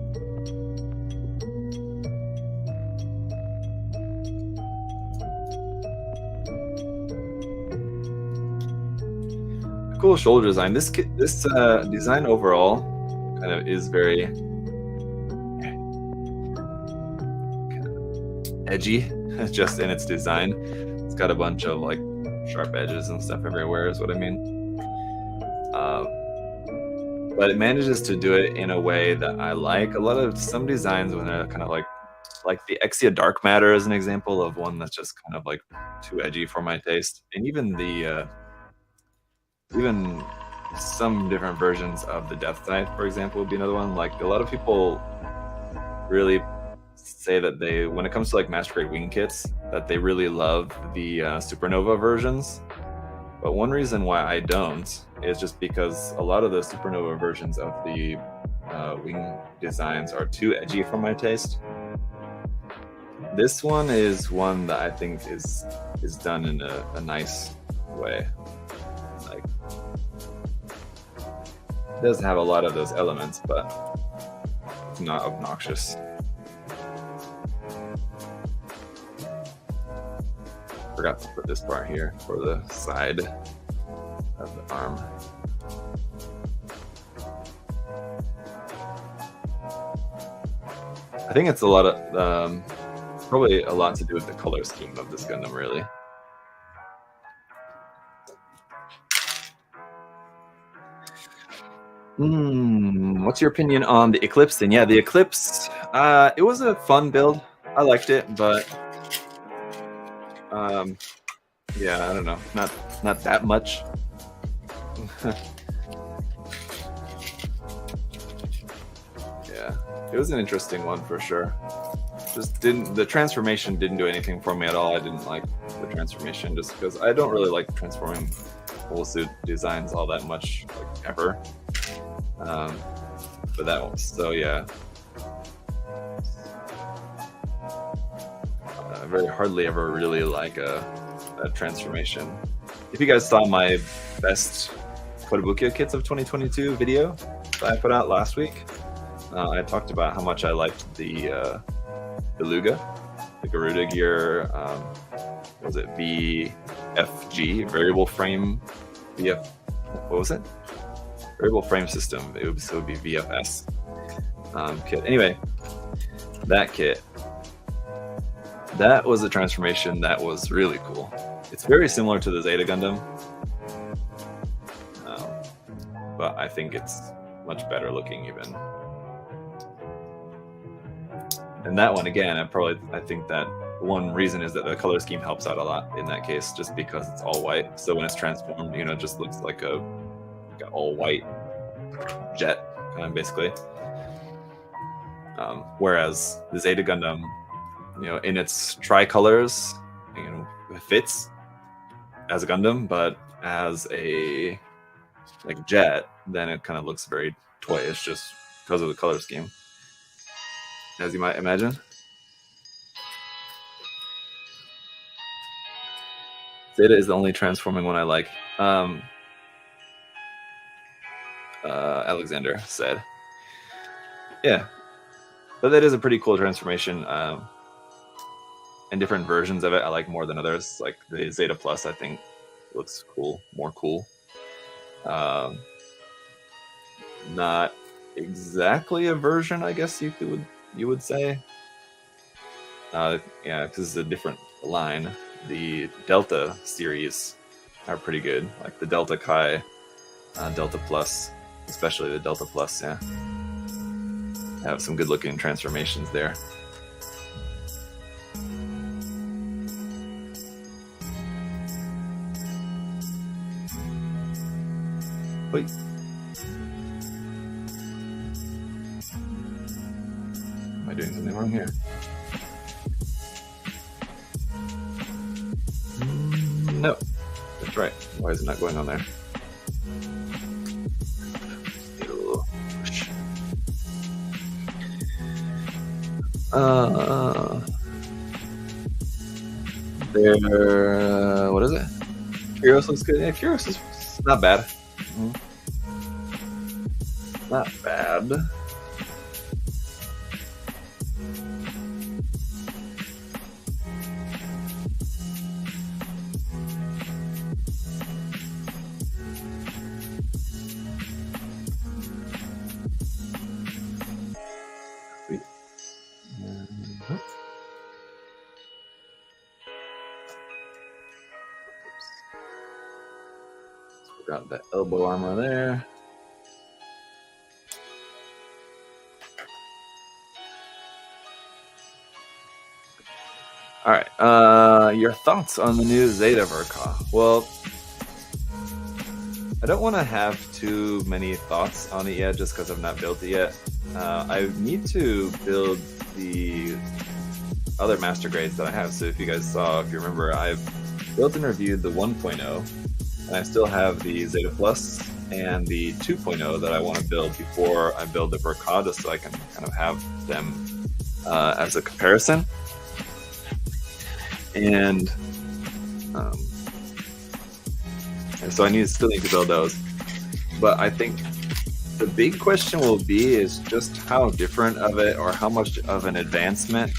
Cool shoulder design. This design overall kind of is very edgy, just in its design. It's got a bunch of like sharp edges and stuff everywhere, is what I mean. But it manages to do it in a way that I like. A lot of some designs when they're kind of like the Exia Dark Matter is an example of one that's just kind of like too edgy for my taste, and even even some different versions of the Death Scythe, for example, would be another one. Like, a lot of people really say that when it comes to like Master Grade wing kits, that they really love the Supernova versions. But one reason why I don't is just because a lot of the Supernova versions of the wing designs are too edgy for my taste. This one is one that I think is done in a nice way. Like, it does have a lot of those elements, but it's not obnoxious. Forgot to put this part here for the side of the arm. I think it's a lot of probably a lot to do with the color scheme of this Gundam, really. What's your opinion on the Eclipse thing? Yeah, the Eclipse, it was a fun build. I liked it, but yeah, I don't know, not that much. Yeah, it was an interesting one for sure. Just the transformation didn't do anything for me at all. I didn't like the transformation just because I don't really like transforming full suit designs all that much, like, ever. But that one, so yeah. I very hardly ever really like a transformation. If you guys saw my best Kotobukiya kits of 2022 video that I put out last week, I talked about how much I liked the Beluga, the Garuda Gear, what was it, VFG, variable frame, what was it? Variable frame system, it would be VFS kit. Anyway, that kit, that was a transformation that was really cool. It's very similar to the Zeta Gundam, but I think it's much better looking even. And that one, again, I think that one reason is that the color scheme helps out a lot in that case, just because it's all white. So when it's transformed, it just looks like a all white jet basically. Whereas the Zeta Gundam, in its tricolors, it fits as a Gundam, but as a jet, then it kind of looks very toyish just because of the color scheme, as you might imagine. Zeta is the only transforming one I like. Alexander said. Yeah, but that is a pretty cool transformation. And different versions of it I like more than others. Like the Zeta Plus, I think looks cool, more cool. Not exactly a version, I guess you would say. Yeah, because it's a different line. The Delta series are pretty good, like the Delta Kai, Delta Plus, especially the Delta Plus. Yeah, have some good-looking transformations there. Wait. Am I doing something wrong here? No, that's right. Why is it not going on there? There. What is it? Kyros looks good. Yeah, Kyros is not bad. Not bad. Sweet. So we got the elbow armor there. All right, your thoughts on the new Zeta Verka? Well, I don't want to have too many thoughts on it yet, just because I've not built it yet. I need to build the other master grades that I have. So if you guys saw, if you remember, I've built and reviewed the 1.0, and I still have the Zeta Plus and the 2.0 that I want to build before I build the Verka, just so I can kind of have them as a comparison. And so I still need to build those. But I think the big question will be is just how different of it, or how much of an advancement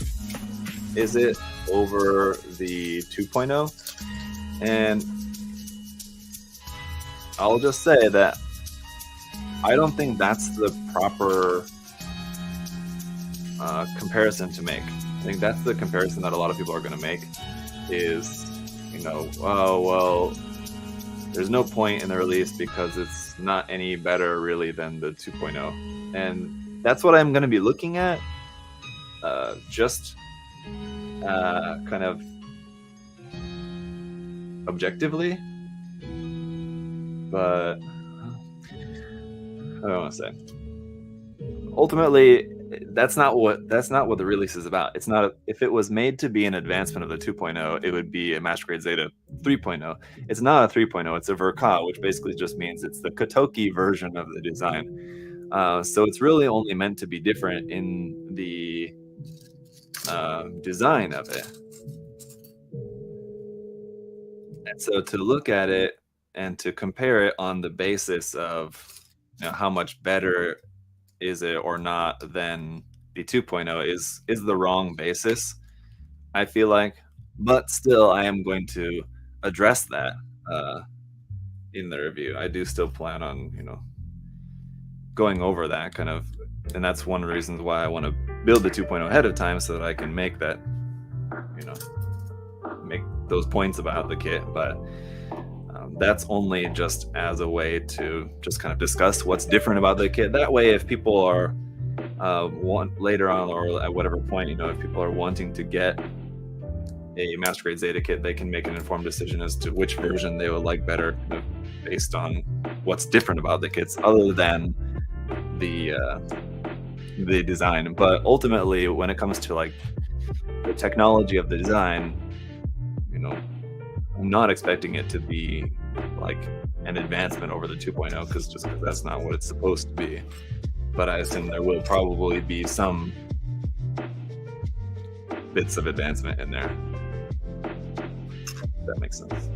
is it over the 2.0. And I'll just say that I don't think that's the proper comparison to make. I think that's the comparison that a lot of people are going to make is, oh, well, there's no point in the release because it's not any better really than the 2.0. And that's what I'm going to be looking at, just kind of objectively. But I don't want to say. Ultimately, that's not what the release is about. It's not. If it was made to be an advancement of the 2.0, it would be a Master Grade Zeta 3.0. It's not a 3.0. It's a Verka, which basically just means it's the Kotoki version of the design. So it's really only meant to be different in the design of it. And so to look at it and to compare it on the basis of how much better is it or not than the 2.0 is the wrong basis, I feel like. But still, I am going to address that in the review. I do still plan on going over that kind of, and that's one of the reasons why I want to build the 2.0 ahead of time, so that I can make that make those points about the kit. But that's only just as a way to just kind of discuss what's different about the kit. That way, if people are later on, or at whatever point, if people are wanting to get a Master Grade Zeta kit, they can make an informed decision as to which version they would like better, based on what's different about the kits, other than the the design. But ultimately, when it comes to like the technology of the design, you know, I'm not expecting it to be like an advancement over the 2.0 because that's not what it's supposed to be. But I assume there will probably be some bits of advancement in there. That makes sense.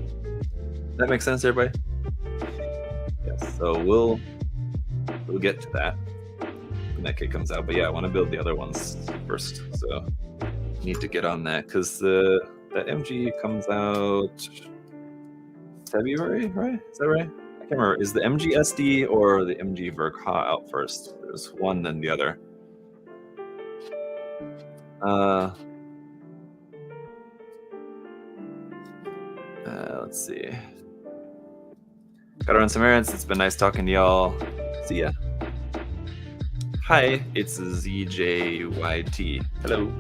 That makes sense, everybody. Yes. So we'll get to that when that kit comes out. But yeah, I want to build the other ones first. So need to get on that because the MG comes out February, right? Is that right? I can't remember. Is the MG SD or the MG Verkha out first? There's one, then the other. Let's see. Gotta run some errands. It's been nice talking to y'all. See ya. Hi, it's ZJYT. Hello.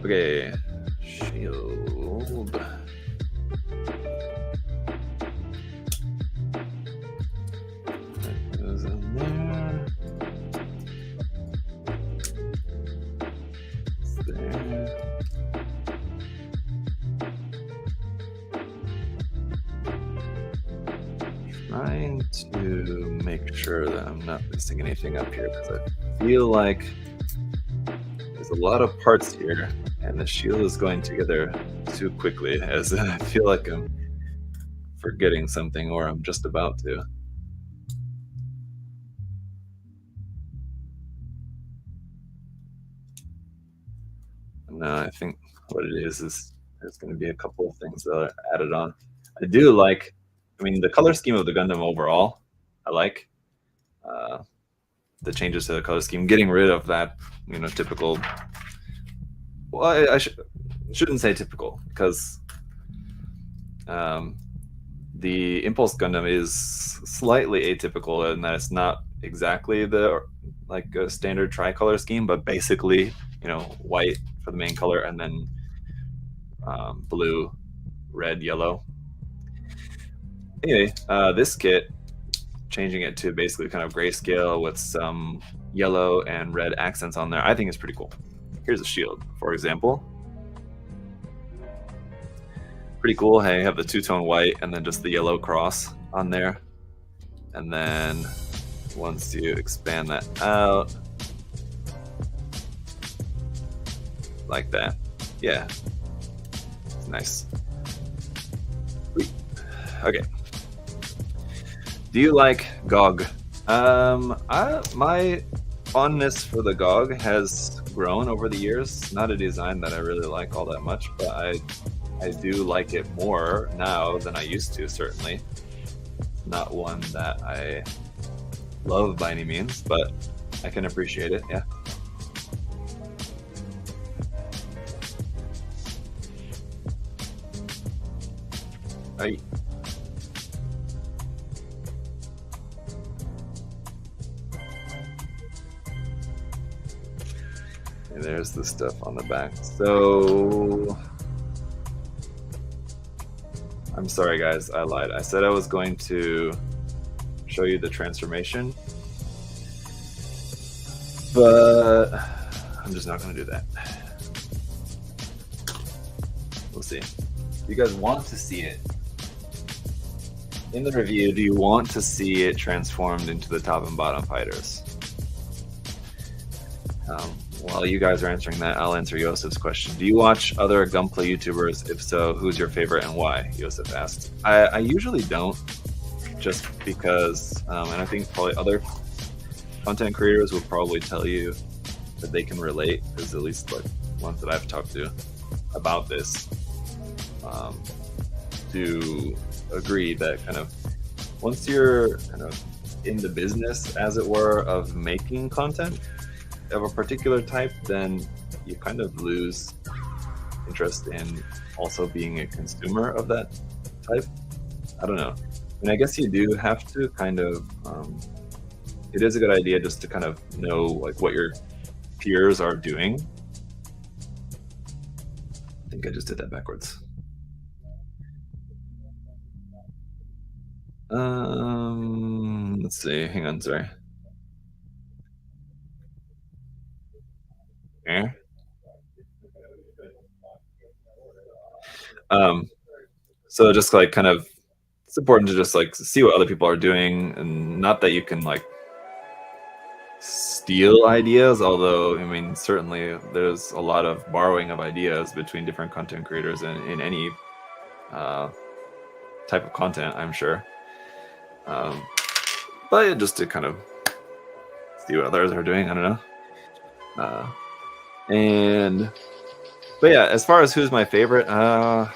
Okay. Shield. That goes in there. It's there. Trying to make sure that I'm not missing anything up here because I feel like there's a lot of parts here and the shield is going together too quickly as I feel like I'm forgetting something or I'm just about to. No, I think what it is there's going to be a couple of things that are added on. I do like, I mean, the color scheme of the Gundam overall, I like. The changes to the color scheme, getting rid of that, you know, typical. Well, I shouldn't say typical because the Impulse Gundam is slightly atypical in that it's not exactly the like a standard tricolor scheme, but basically, you know, white for the main color and then blue, red, yellow. Anyway, this kit, changing it to basically kind of grayscale with some yellow and red accents on there, I think is pretty cool. Here's a shield, for example. Pretty cool. Hey, you have the two-tone white and then just the yellow cross on there. And then once you expand that out, like that. Yeah, it's nice. Sweet. Okay. Do you like GOG? My fondness for the GOG has grown over the years. Not a design that I really like all that much, but I do like it more now than I used to, certainly. Not one that I love by any means, but I can appreciate it, yeah. Right. And there's the stuff on the back. So I'm sorry guys, I lied. I said I was going to show you the transformation, but I'm just not going to do that. We'll see. You guys want to see it in the review? Do you want to see it transformed into the top and bottom fighters? While you guys are answering that, I'll answer Yosef's question. Do you watch other Gunplay YouTubers? If so, who's your favorite and why? Yosef asked. I usually don't, just because, and I think probably other content creators will probably tell you that they can relate, because at least like ones that I've talked to about this do agree that kind of once you're kind of in the business, as it were, of making content of a particular type, then you kind of lose interest in also being a consumer of that type. I don't know. And I guess you do have to kind of, it is a good idea just to kind of know like what your peers are doing. I think I just did that backwards. Let's see, hang on, sorry. Um, so just like kind of, it's important to just like see what other people are doing, and not that you can like steal ideas, although I mean certainly there's a lot of borrowing of ideas between different content creators in any uh, type of content, I'm sure. Um, but yeah, just to kind of see what others are doing, I don't know. Uh, and but yeah, as far as who's my favorite, yeah,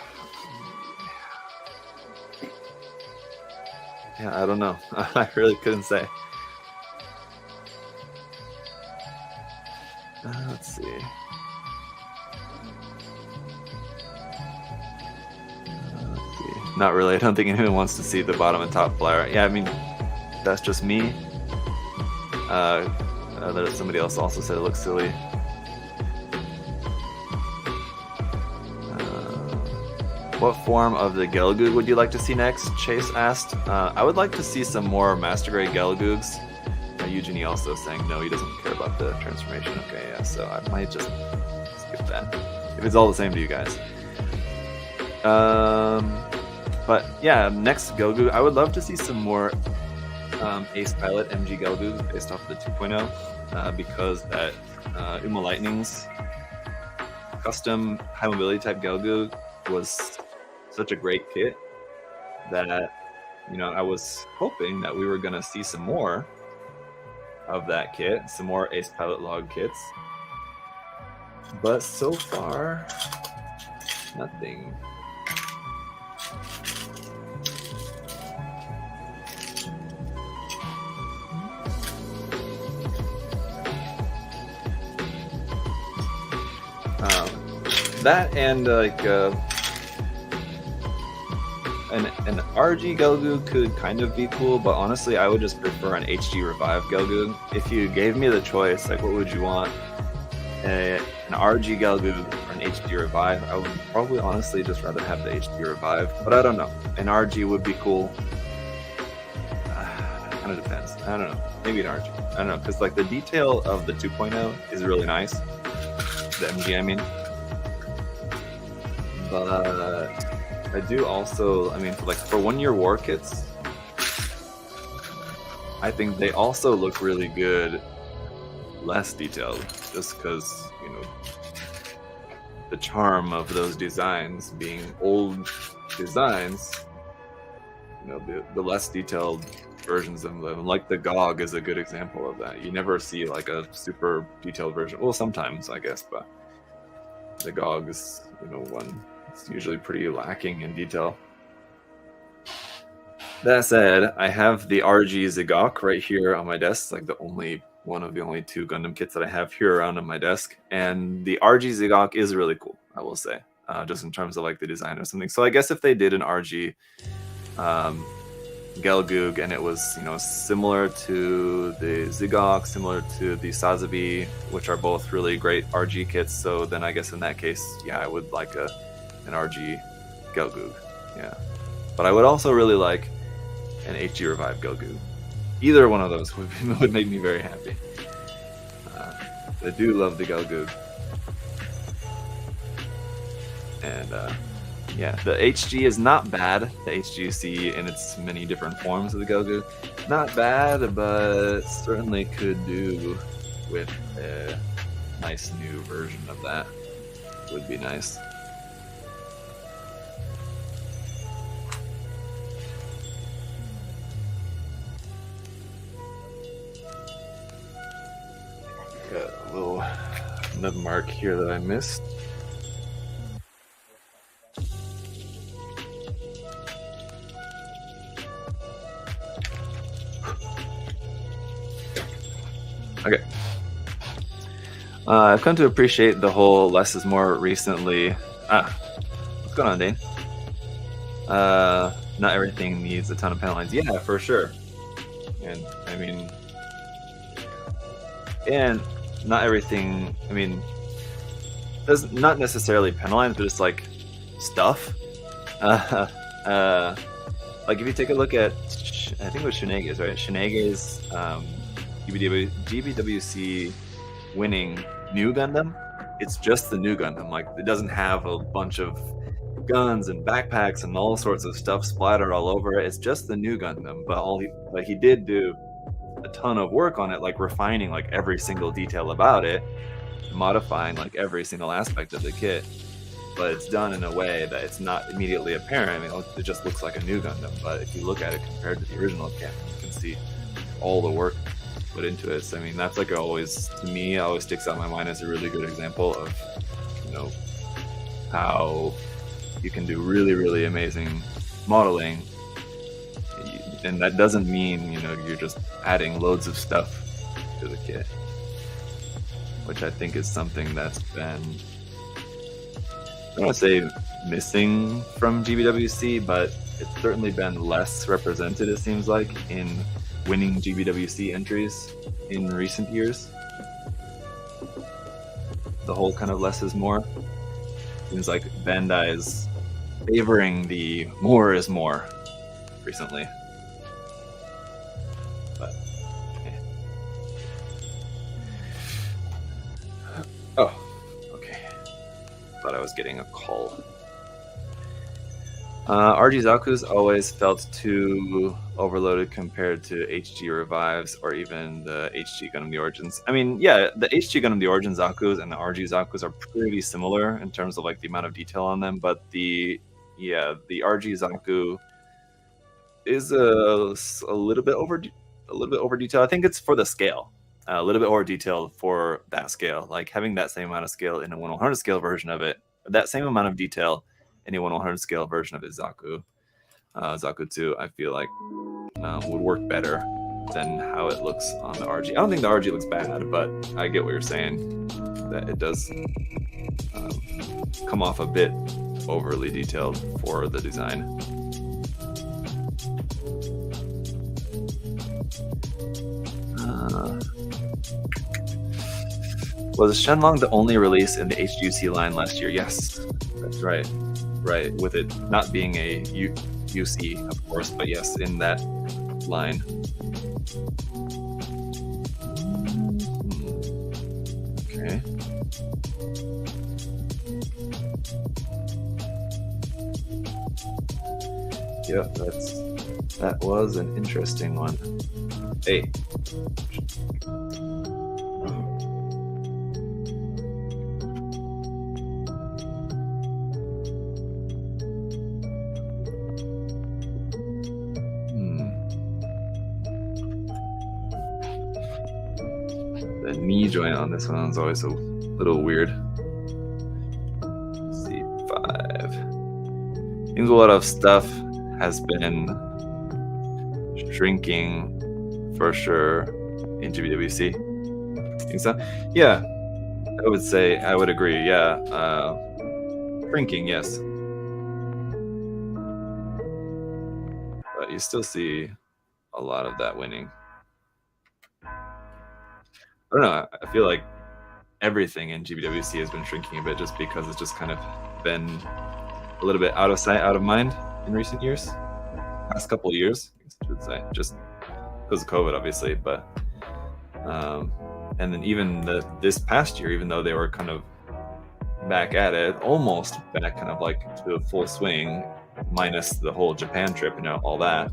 I don't know. I really couldn't say. Let's see. Let's see. Not really. I don't think anyone wants to see the bottom and top flyer. Yeah, I mean, that's just me. Somebody else also said it looks silly. What form of the Gelgoog would you like to see next? Chase asked. I would like to see some more Master Grade Gelgoogs. Eugenie also saying no, he doesn't care about the transformation. Okay, yeah, so I might just skip that if it's all the same to you guys. But yeah, next Gelgoog, I would love to see some more Ace Pilot MG Gelgoog based off of the 2.0 because that Uma Lightning's custom high mobility type Gelgoog was such a great kit that, you know, I was hoping that we were gonna see some more of that kit, some more Ace Pilot log kits, but so far nothing. That and like an RG Gelgoog could kind of be cool, but honestly, I would just prefer an HG Revive Gelgoog. If you gave me the choice, like what would you want? An RG Gelgoog or an HD Revive? I would probably honestly just rather have the HD Revive, but I don't know. An RG would be cool. Kind of depends. I don't know. Maybe an RG. I don't know, because like the detail of the 2.0 is really nice. The MG, I mean. But I do also, I mean, for 1 year war kits, I think they also look really good, less detailed, just because, you know, the charm of those designs being old designs, you know, the less detailed versions of them, like the GOG is a good example of that. You never see like a super detailed version. Well, sometimes I guess, but the GOG is, you know, one. It's usually pretty lacking in detail. That said, I have the RG Zigok right here on my desk, like one of the only 2 Gundam kits that I have here around on my desk. And the RG Zigok is really cool, I will say, just in terms of like the design or something. So I guess if they did an RG Gelgoog and it was, you know, similar to the Zigok, similar to the Sazabi, which are both really great RG kits, so then I guess in that case, yeah, I would like an RG Gelgoog, yeah. But I would also really like an HG Revive Gelgoog. Either one of those would make me very happy. I do love the Gelgoog. And yeah, the HG is not bad. The HG you see in its many different forms of the Gelgoog. Not bad, but certainly could do with a nice new version of that. Would be nice. Got a little nub mark here that I missed. Okay. I've come to appreciate the whole less is more recently. What's going on, Dane? Not everything needs a ton of panel lines. Yeah, for sure. And I mean, and not everything. I mean, does not necessarily panel lines, but it's like stuff. Like if you take a look at, I think it was Shinege's, right? Shinege's GBWC winning new Gundam. It's just the new Gundam. Like it doesn't have a bunch of guns and backpacks and all sorts of stuff splattered all over it. It's just the new Gundam, but he did do a ton of work on it, like refining like every single detail about it, modifying like every single aspect of the kit. But it's done in a way that it's not immediately apparent. I mean, it just looks like a new Gundam, but if you look at it compared to the original kit, you can see all the work put into it. So, I mean, that's like always, to me, always sticks out in my mind as a really good example of, you know, how you can do really, really amazing modeling. And that doesn't mean, you know, you're just adding loads of stuff to the kit, which I think is something that's been, I don't want to say missing from GBWC, but it's certainly been less represented, it seems like, in winning GBWC entries in recent years. The whole kind of less is more. Seems like Bandai is favoring the more is more recently. But, yeah. Oh. Thought I was getting a call. RG Zaku's always felt too overloaded compared to HG Revives or even the HG Gundam The Origins. I mean, yeah, the HG Gundam The Origin Zaku's and the RG Zaku's are pretty similar in terms of like the amount of detail on them, but the RG Zaku is a little bit over detailed. I think it's for the scale. A little bit more detailed for that scale, like having that same amount of scale in a 1/100 scale version of it, that same amount of detail in a 1/100 scale version of his Zaku 2, I feel like would work better than how it looks on the RG. I don't think the RG looks bad, but I get what you're saying, that it does come off a bit overly detailed for the design. Was Shenlong the only release in the HGUC line last year? Yes, that's right. Right, with it not being a UC, of course, but yes, in that line. Okay. Yeah, that was an interesting one. Hey. The knee joint on this one is always a little weird. C5. Seems a lot of stuff has been shrinking for sure in GBWC. Think so? Yeah, I would agree. Yeah, shrinking, yes, but you still see a lot of that winning. I don't know. I feel like everything in GBWC has been shrinking a bit, just because it's just kind of been a little bit out of sight, out of mind in recent years. Past couple of years, I should say, just because of COVID, obviously. But and then even this past year, even though they were kind of back at it, almost back kind of like to a full swing, minus the whole Japan trip and all that.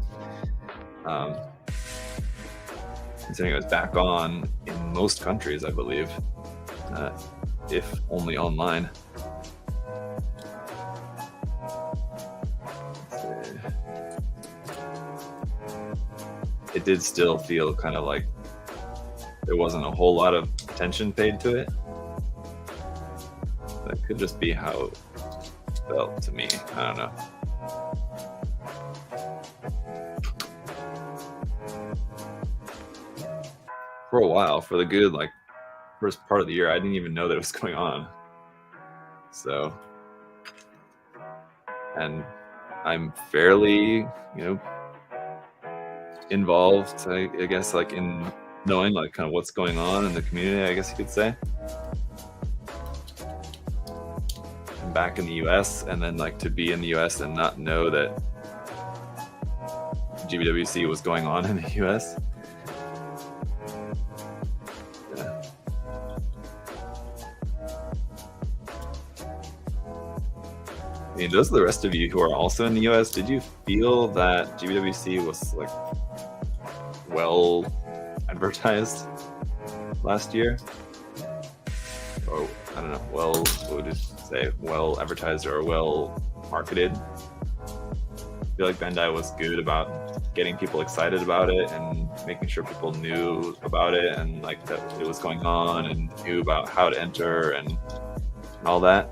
Considering it was back on in most countries, I believe, if only online. It did still feel kind of like there wasn't a whole lot of attention paid to it. That could just be how it felt to me. I don't know. For a while, for the good like first part of the year, I didn't even know that it was going on. So, and I'm fairly, involved, I guess, like in knowing like kind of what's going on in the community, I guess you could say. I'm back in the US, and then like to be in the US and not know that GBWC was going on in the US. I mean, those are the rest of you who are also in the US. Did you feel that GBWC was like well advertised last year? Or I don't know, well, what would you say? Well advertised or well marketed? I feel like Bandai was good about getting people excited about it and making sure people knew about it and like that it was going on and knew about how to enter and all that.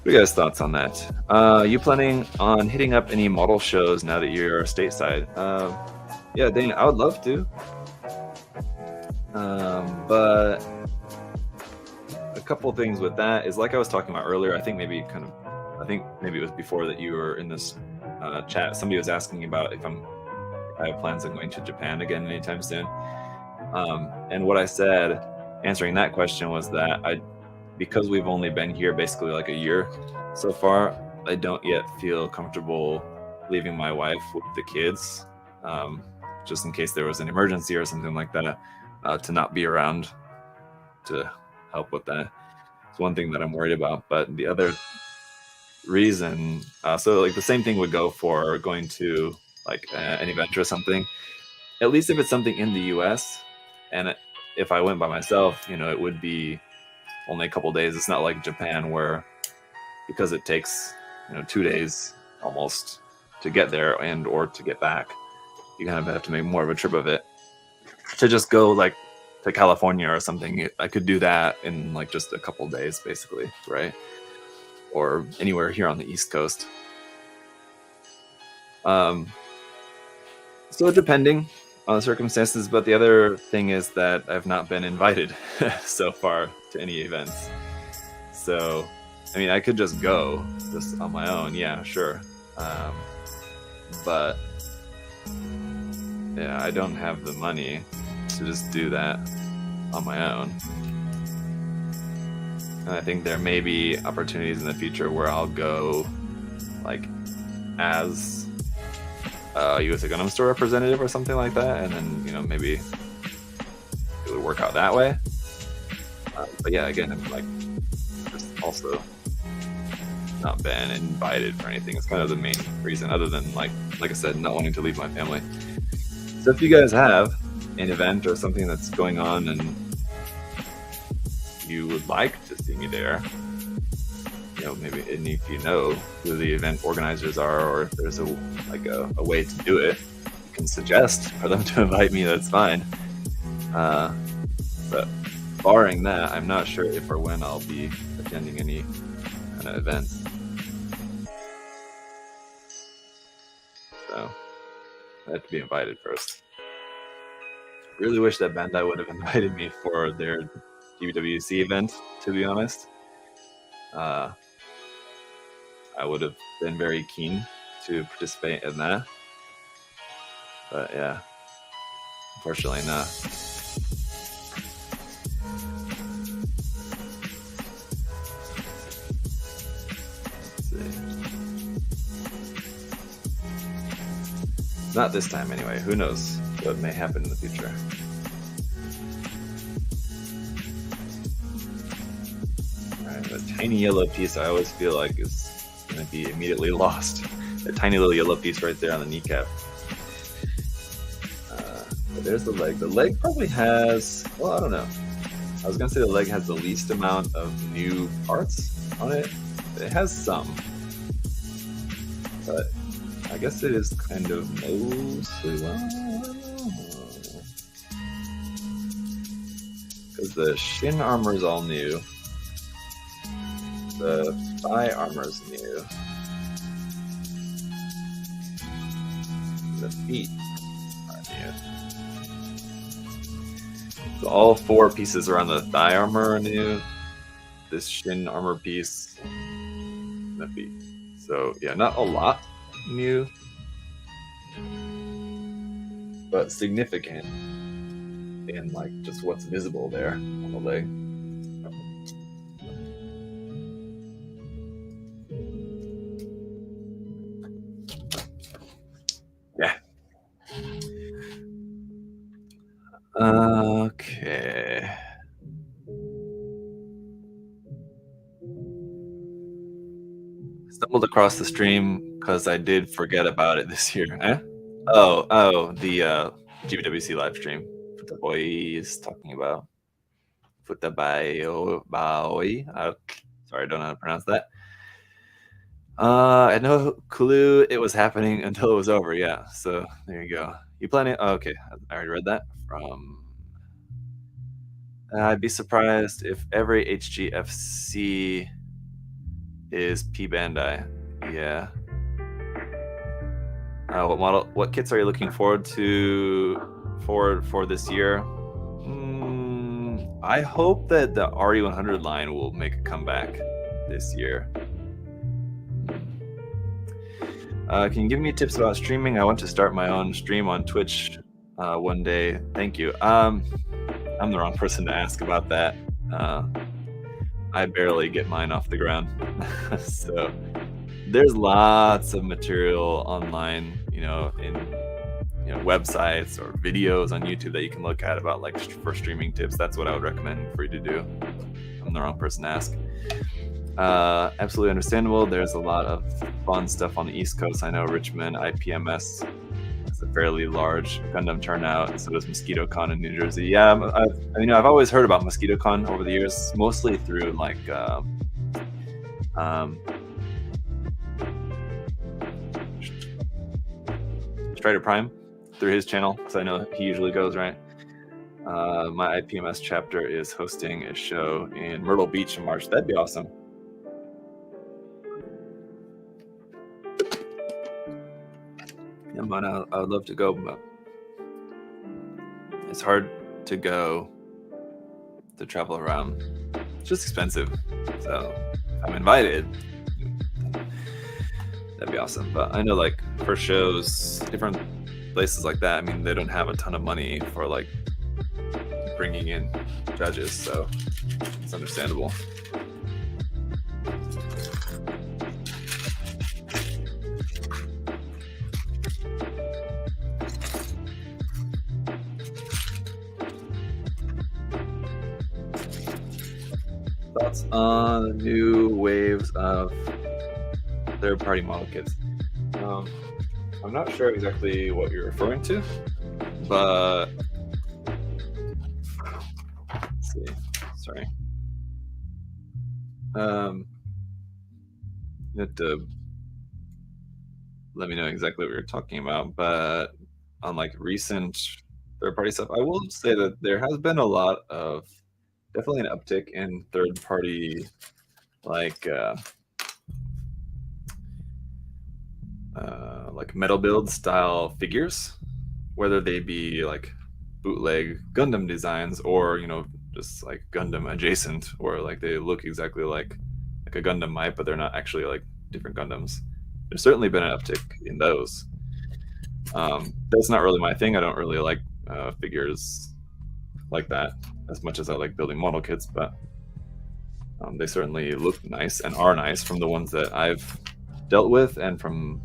What are you guys' thoughts on that? You planning on hitting up any model shows now that you're stateside? Yeah, Dane, I would love to. But a couple things with that is like I was talking about earlier. I think maybe it was before that you were in this chat. Somebody was asking about if I have plans on going to Japan again anytime soon. And what I said answering that question was that because we've only been here basically like a year so far, I don't yet feel comfortable leaving my wife with the kids, just in case there was an emergency or something like that, to not be around to help with that. It's one thing that I'm worried about. But the other reason, so like the same thing would go for going to like an event or something, at least if it's something in the US. And if I went by myself, it would be only a couple days. It's not like Japan where, because it takes 2 days almost to get there and or to get back, you kind of have to make more of a trip of it. To just go like to California or something, I could do that in like just a couple days basically, right? Or anywhere here on the East Coast. So depending on the circumstances, but the other thing is that I've not been invited so far to any events. So, I mean, I could just go just on my own. Yeah, sure. But yeah, I don't have the money to just do that on my own. And I think there may be opportunities in the future where I'll go like as a USA Gundam Store representative or something like that, and then maybe it would work out that way. But yeah, again, I'm like just also not been invited for anything. It's kind of the main reason, other than like I said, not wanting to leave my family. So if you guys have an event or something that's going on and you would like to see me there, maybe, and if you know who the event organizers are, or if there's a way to do it, you can suggest for them to invite me. That's fine. But barring that, I'm not sure if or when I'll be attending any kind of events. So I have to be invited first. Really wish that Bandai would have invited me for their GWC event, to be honest. I would have been very keen to participate in that. But yeah, unfortunately not. Let's see. Not this time anyway. Who knows what may happen in the future. Alright, the tiny yellow piece I always feel like is going to be immediately lost. That tiny little yellow piece right there on the kneecap. But there's the leg. The leg probably has, well, I don't know. I was going to say the leg has the least amount of new parts on it. It has some. But I guess it is kind of mostly well. Because the shin armor is all new. The thigh armor is new. The feet are new. So all 4 pieces around the thigh armor are new. This shin armor piece, and the feet. So yeah, not a lot new, but significant in like just what's visible there on the leg. Yeah. Okay. across the stream because I did forget about it this year. Eh? Oh, the GWC live stream. What the boy is talking about. Futabayo Baoi. Sorry, I don't know how to pronounce that. I know clue it was happening until it was over. Yeah, so there you go. You planning? Oh, okay, I already read that from. I'd be surprised if every HGFC is P-Bandai. Yeah. What kits are you looking forward for this year? I hope that the RE100 line will make a comeback this year. Can you give me tips about streaming? I want to start my own stream on Twitch one day. Thank you. I'm the wrong person to ask about that. I barely get mine off the ground. So there's lots of material online, in websites or videos on YouTube that you can look at about for streaming tips. That's what I would recommend for you to do. I'm the wrong person to ask. Absolutely understandable. There's a lot of fun stuff on the East Coast. I know Richmond IPMS has a fairly large Gundam turnout, and so does MosquitoCon in New Jersey. Yeah, I've always heard about MosquitoCon over the years, mostly through Strider Prime, through his channel, because I know he usually goes, right? My IPMS chapter is hosting a show in Myrtle Beach in March. That'd be awesome. Yeah, man, I would love to go, but it's hard to go to travel around. It's just expensive. So if I'm invited, that'd be awesome. But I know for shows, different places like that, they don't have a ton of money for bringing in judges, so it's understandable. Thoughts on the new waves of third-party model kits? I'm not sure exactly what you're referring to, but let's see. Sorry. You have to let me know exactly what you're talking about, but on recent third-party stuff, I will say that there has been a lot of definitely an uptick in third-party metal build style figures, whether they be bootleg Gundam designs or just Gundam adjacent, or they look exactly like a Gundam might, but they're not actually different Gundams. There's certainly been an uptick in those. That's not really my thing. I don't really like figures like that as much as I like building model kits, but they certainly look nice and are nice from the ones that I've dealt with and from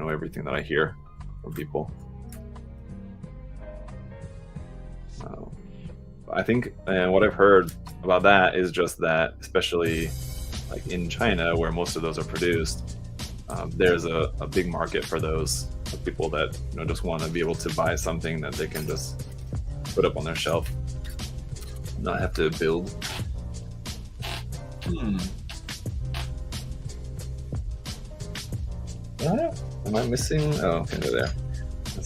everything that I hear from people. I think, and what I've heard about that is just that, especially in China, where most of those are produced, there's a big market for those people that just want to be able to buy something that they can just put up on their shelf, not have to build. Am I missing? Oh, okay, they're there.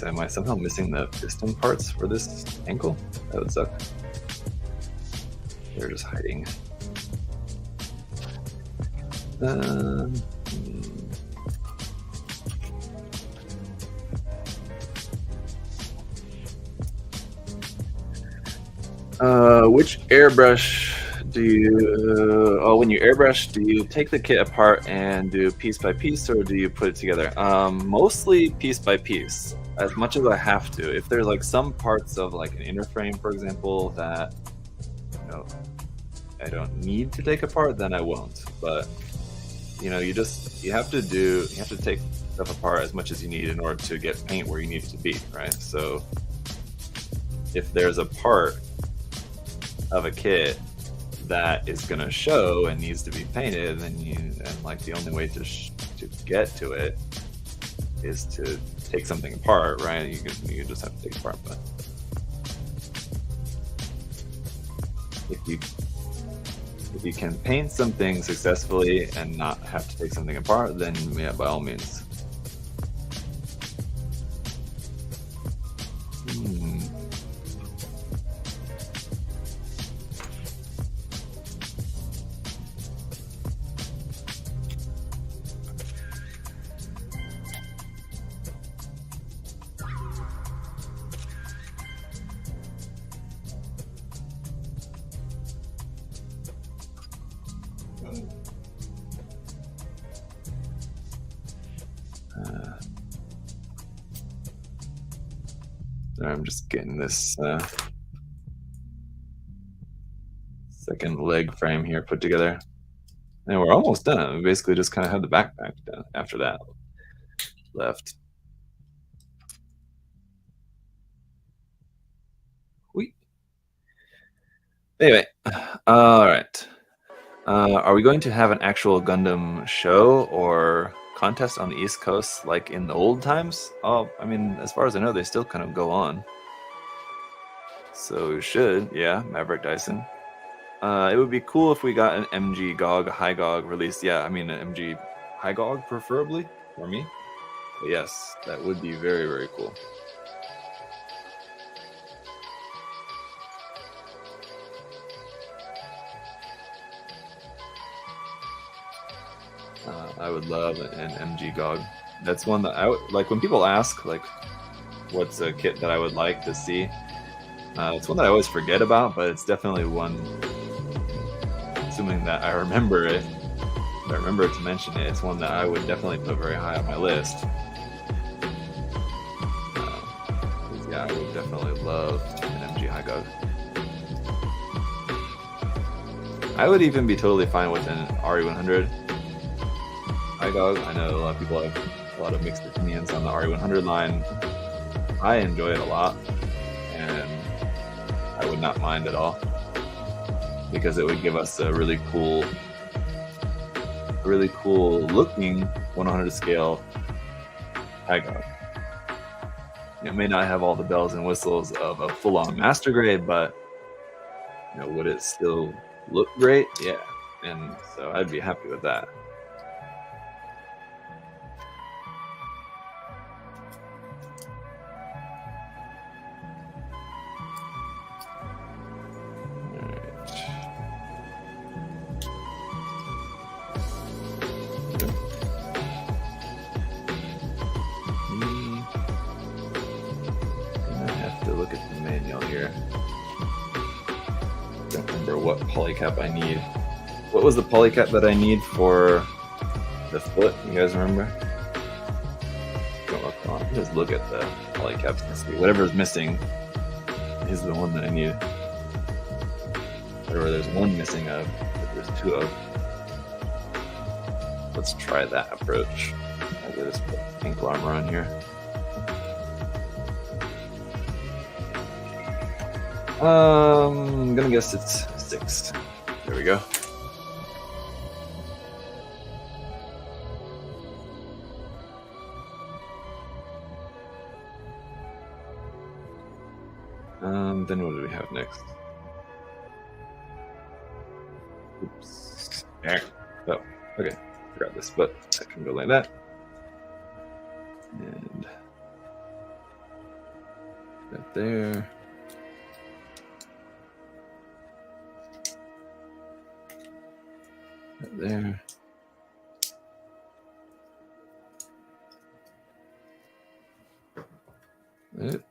Am I somehow missing the piston parts for this ankle? That would suck. They're just hiding. Which airbrush do you, when you airbrush, do you take the kit apart and do piece by piece, or do you put it together? Mostly piece by piece, as much as I have to. If there's some parts of an inner frame, for example, that I don't need to take apart, then I won't. But you have to take stuff apart as much as you need in order to get paint where you need it to be, right? So if there's a part of a kit that is going to show and needs to be painted, then the only way to to get to it is to take something apart, right? You just have to take it apart. But if you can paint something successfully and not have to take something apart, then yeah, by all means. I'm just getting this second leg frame here put together, and we're almost done. We basically just kind of have the backpack done after that left. Anyway, all right. Are we going to have an actual Gundam show or contest on the East Coast like in the old times? Oh, I mean, as far as I know, they still kind of go on. So we should, yeah, Maverick Dyson. It would be cool if we got an MG GOG, High GOG released. Yeah, I mean, an MG High GOG preferably for me. But yes, that would be very, very cool. I would love an MG GOG. That's one that I would like when people ask, like, what's a kit that I would like to see. It's one that I always forget about, but it's definitely one. Assuming that I remember it, if I remember to mention it, it's one that I would definitely put very high on my list. Yeah, I would definitely love an MG High GOG. I would even be totally fine with an RE100 High GOG. I know a lot of people have a lot of mixed opinions on the RE100 line. I enjoy it a lot, and I would not mind at all, because it would give us a really cool looking 100 scale High GOG. It may not have all the bells and whistles of a full-on master grade, but you know, would it still look great? Yeah, and so I'd be happy with that. Polycap I need. What was the polycap that I need for the foot? You guys remember? Don't look on. Just look at the polycaps and see whatever's missing is the one that I need. Whatever there's one missing of, but there's two of. Let's try that approach. I'll just put ankle armor on here. I'm gonna guess it's 6. There we go. Then what do we have next? Oops. There. Oh, okay. Forgot this, but I can go like that. And that there. There. It.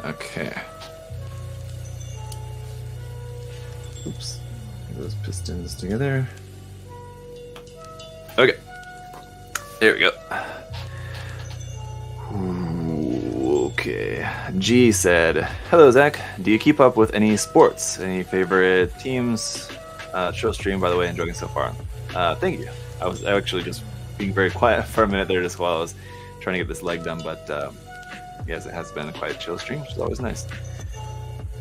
Okay. Oops. Get those pistons together. Okay. There we go. Okay. G said, "Hello, Zach. Do you keep up with any sports? Any favorite teams? Show stream, by the way, enjoying so far." Thank you. I was actually just being very quiet for a minute there just while I was trying to get this leg done, but yes, it has been a quite chill stream, which is always nice.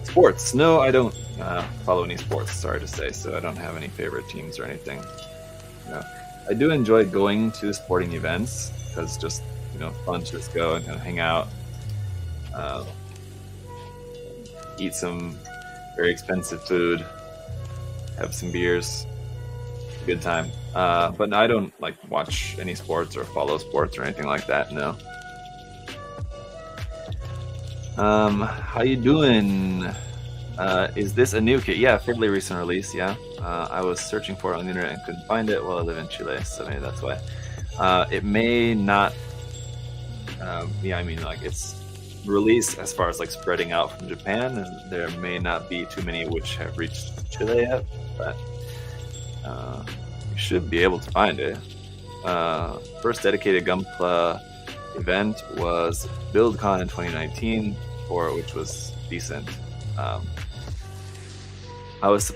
Sports. No, I don't follow any sports, sorry to say, so I don't have any favorite teams or anything. No. I do enjoy going to sporting events because just, fun to just go and kind of hang out, eat some very expensive food, have some beers, good time. But no, I don't watch any sports or follow sports or anything like that, no. How you doing? Is this a new kit? Yeah, fairly recent release, yeah. I was searching for it on the internet and couldn't find it. Well, I live in Chile, so maybe that's why. It may not, it's released as far as spreading out from Japan, and there may not be too many which have reached Chile yet, but you should be able to find it. First dedicated Gunpla event was BuildCon in 2019, which was decent. I was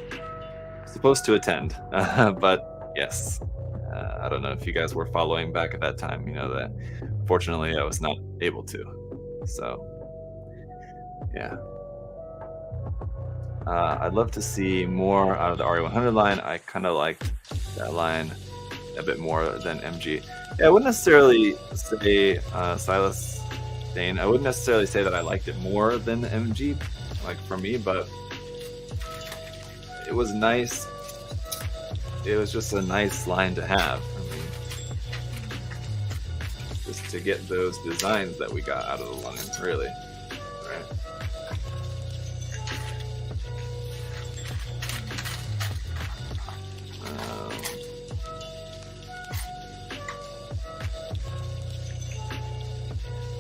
supposed to attend, but yes, I don't know if you guys were following back at that time. You know that fortunately I was not able to. So yeah, I'd love to see more out of the RE100 line. I kind of liked that line a bit more than MG. Yeah, I wouldn't necessarily say Silas Dane. I wouldn't necessarily say that I liked it more than MG, for me, but it was nice. It was just a nice line to have. I mean, just to get those designs that we got out of the line, really. Right.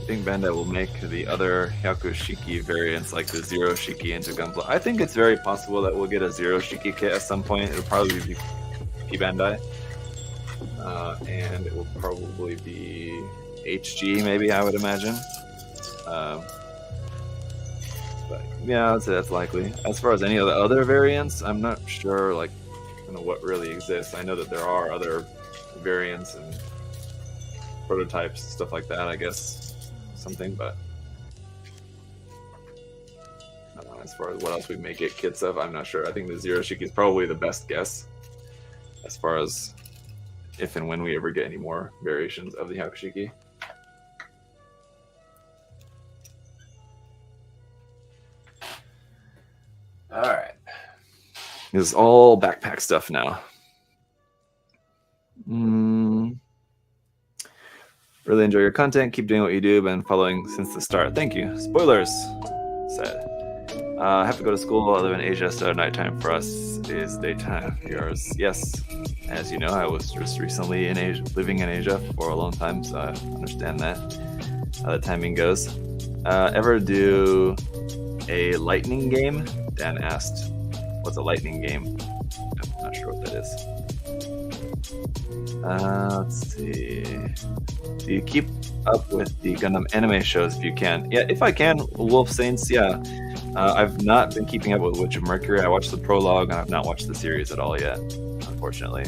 I think Bandai will make the other Hyakushiki variants like the Zero Shiki into Gunpla. I think it's very possible that we'll get a Zero Shiki kit at some point. It'll probably be P-Bandai. And it will probably be HG, maybe, I would imagine. But yeah, I'd say that's likely. As far as any of the other variants, I'm not sure what really exists. I know that there are other variants and prototypes, stuff like that, I guess. Something, but as far as what else we may get kits of, I'm not sure. I think the Zero Shiki is probably the best guess as far as if and when we ever get any more variations of the Hyakushiki. All right, this is all backpack stuff now. Really enjoy your content. Keep doing what you do. Been following since the start. Thank you. Spoilers. Said. I have to go to school. I live in Asia, so nighttime for us is daytime. Yours, yes. As you know, I was just recently in Asia, living in Asia for a long time, so I understand that how the timing goes. Ever do a lightning game? Dan asked. What's a lightning game? I'm not sure what that is. Let's see. Do you keep up with the Gundam anime shows if you can? Yeah, if I can. Wolf Saints, yeah. I've not been keeping up with Witch of Mercury. I watched the prologue and I've not watched the series at all yet, unfortunately.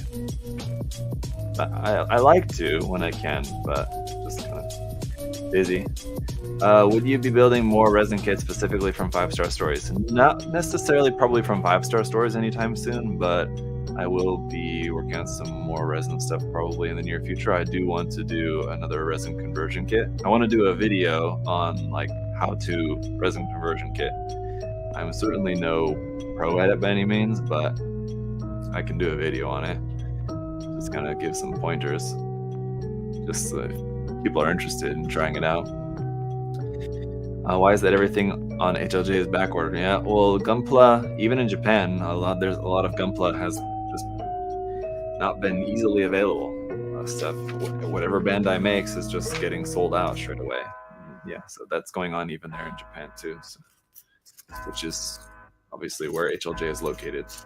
But I like to when I can, but just kind of busy. Would you be building more resin kits specifically from 5-star stories? Not necessarily probably from 5-star stories anytime soon, but I will be working on some more resin stuff probably in the near future. I do want to do another resin conversion kit. I want to do a video on how to resin conversion kit. I'm certainly no pro at it by any means, but I can do a video on it. Just kind of give some pointers, just so if people are interested in trying it out. Why is that everything on HLJ is backordered? Yeah, well, Gunpla, even in Japan, there's a lot of Gunpla has just not been easily available. Stuff, whatever Bandai makes is just getting sold out straight away. Yeah, so that's going on even there in Japan too, so, which is obviously where HLJ is located. So.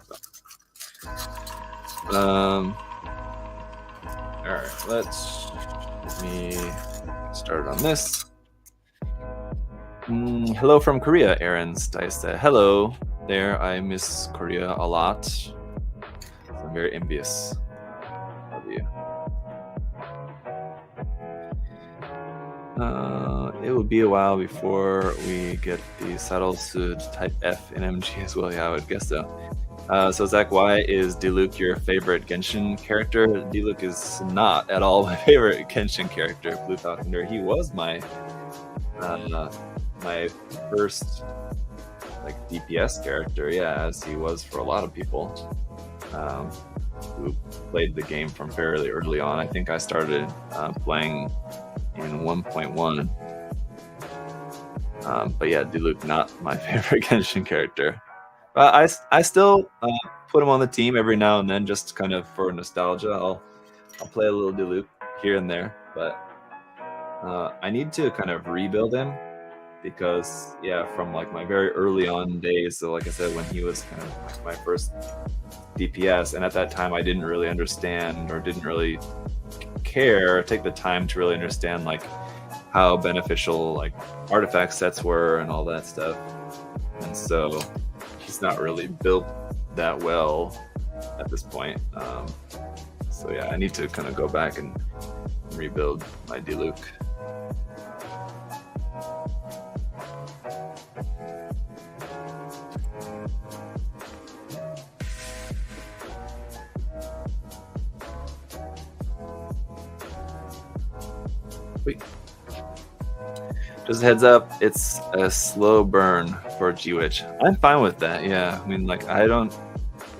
All right, let me get started on this. Hello from Korea, Aaron's Dice said. Hello there, I miss Korea a lot. So I'm very envious of you. It will be a while before we get the Saddle Suit Type F in MG as well. Yeah, I would guess so. So Zach, why is Diluc your favorite Genshin character? Diluc is not at all my favorite Genshin character. Blue Falconer. He was my my first like DPS character, yeah, as he was for a lot of people who played the game from fairly early on. I think I started playing in 1.1. But yeah, Diluc not my favorite Genshin character. I still put him on the team every now and then, just kind of for nostalgia. I'll play a little Diluc here and there, but I need to kind of rebuild him because yeah, from like my very early on days. So like I said, when he was kind of like my first DPS, and at that time I didn't really understand or didn't really take the time to really understand like how beneficial like artifact sets were and all that stuff. And so he's not really built that well at this point. So yeah, I need to kind of go back and rebuild my Diluc. Wait. Just a heads up, it's a slow burn for G-Witch. I'm fine with that, yeah. I mean, like, I don't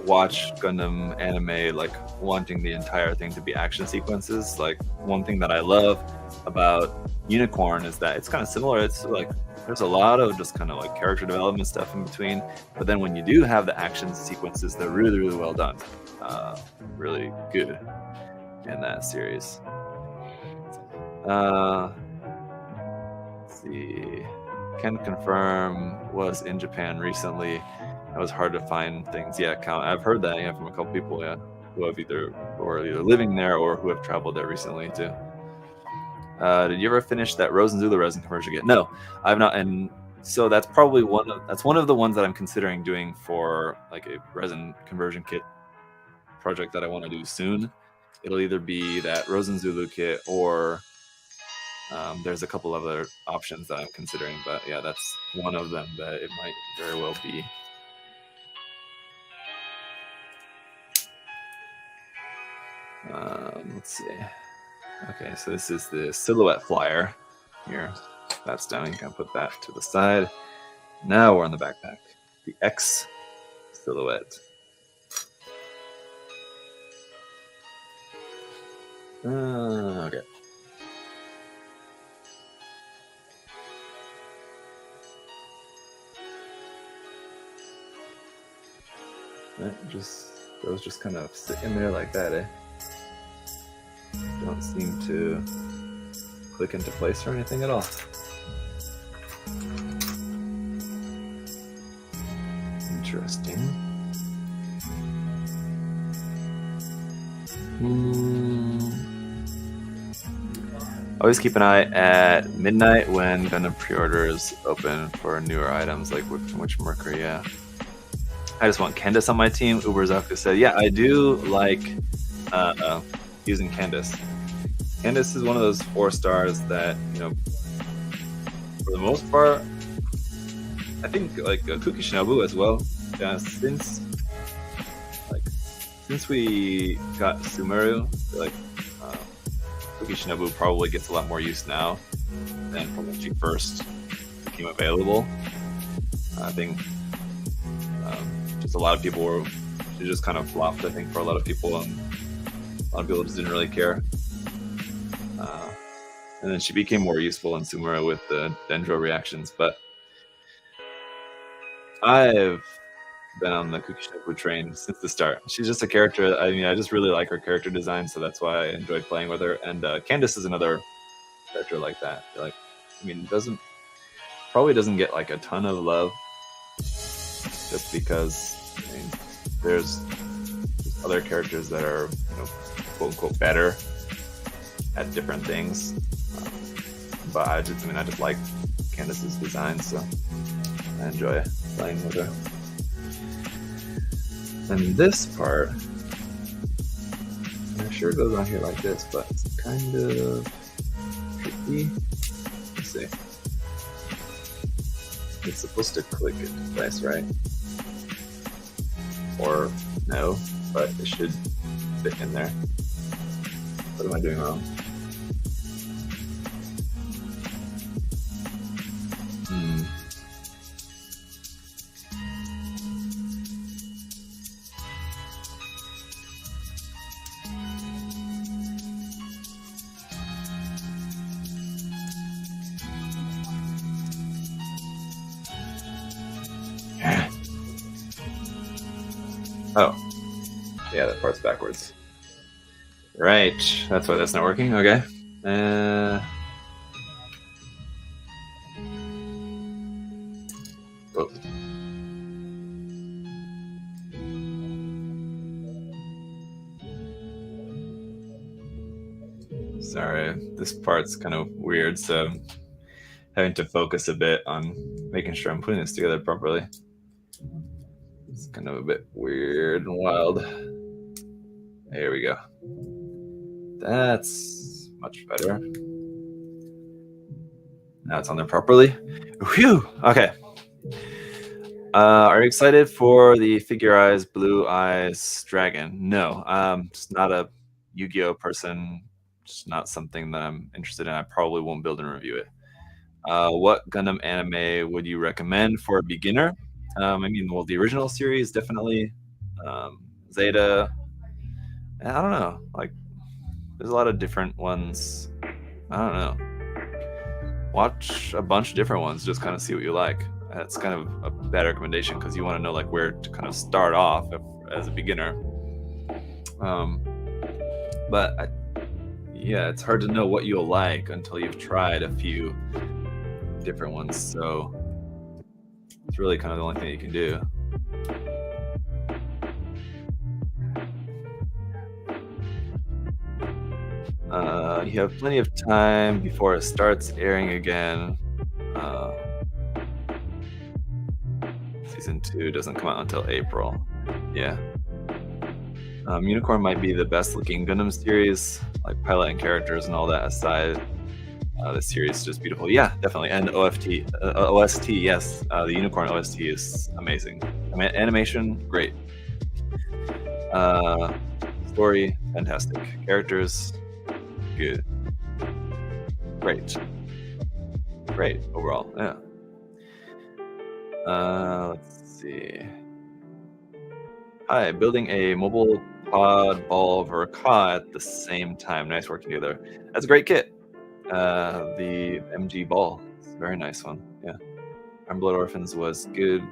watch Gundam anime, like, wanting the entire thing to be action sequences. Like, one thing that I love about Unicorn is that it's kind of similar. It's like, there's a lot of just kind of like character development stuff in between. But then when you do have the action sequences, they're really, really well done. Really good in that series. Let's see. Can confirm was in Japan recently. It was hard to find things. Yeah, I've heard that from a couple people. Yeah, who are either living there or who have traveled there recently too. Did you ever finish that Rosenzula resin conversion kit? No, I've not. And so that's probably one of the ones that I'm considering doing for like a resin conversion kit project that I want to do soon. It'll either be that Rosenzulu kit or there's a couple other options that I'm considering, but yeah, that's one of them that it might very well be. Let's see. Okay, so this is the silhouette flyer here. That's down. You can put that to the side. Now we're on the backpack. The X silhouette. Okay. Those just kind of sit in there like that, eh? Don't seem to click into place or anything at all. Interesting. Always keep an eye at midnight when Gundam pre-orders open for newer items like Witch Mercury, yeah. I just want Candace on my team. Uberzaku said, yeah, I do like using Candace. Candace is one of those 4 stars that, you know, for the most part, I think like Kuki Shinobu as well. Yeah, since we got Sumeru, like Kuki Shinobu probably gets a lot more use now than from when she first became available. I think just a lot of people she just kind of flopped, I think, for a lot of people, and a lot of people just didn't really care. And then she became more useful in Sumeru with the Dendro reactions, but I've been on the Kuki Shinobu train since the start. She's just a character. I mean, I just really like her character design, so that's why I enjoyed playing with her. And Candace is another character like that. Like, I mean, probably doesn't get like a ton of love, just because I mean, there's just other characters that are, you know, quote unquote better at different things. But I just like Candace's design, so I enjoy playing with her. And this part, I'm sure it goes on here like this, but it's kind of tricky. actually. It's supposed to click it twice, right? Or no, but it should fit in there. What am I doing wrong? Oh, yeah, that part's backwards. Right, that's why that's not working. Okay. Oh. Sorry, this part's kind of weird, so I'm having to focus a bit on making sure I'm putting this together properly. It's kind of a bit weird and wild. There we go. That's much better. Now it's on there properly. Whew! Okay. Are you excited for the Figure Eyes Blue Eyes Dragon? No, just not a Yu-Gi-Oh person. Just not something that I'm interested in. I probably won't build and review it. What Gundam anime would you recommend for a beginner? I mean, well, the original series definitely. Zeta. I don't know. Like, there's a lot of different ones. I don't know. Watch a bunch of different ones. Just kind of see what you like. That's kind of a bad recommendation because you want to know like where to kind of start off as a beginner. But yeah, it's hard to know what you'll like until you've tried a few different ones. So it's really kind of the only thing you can do. You have plenty of time before it starts airing again. Season 2 doesn't come out until April. Yeah. Unicorn might be the best looking Gundam series, like pilot and characters and all that aside. The series is just beautiful. Yeah, definitely. And OST, yes. The Unicorn OST is amazing. I mean, animation, great. Story, fantastic. Characters, good. Great. Great overall, yeah. Let's see. Hi, building a mobile pod ball Verka at the same time. Nice working together. That's a great kit. The MG ball. It's a very nice one. Yeah. Iron Blood Orphans was good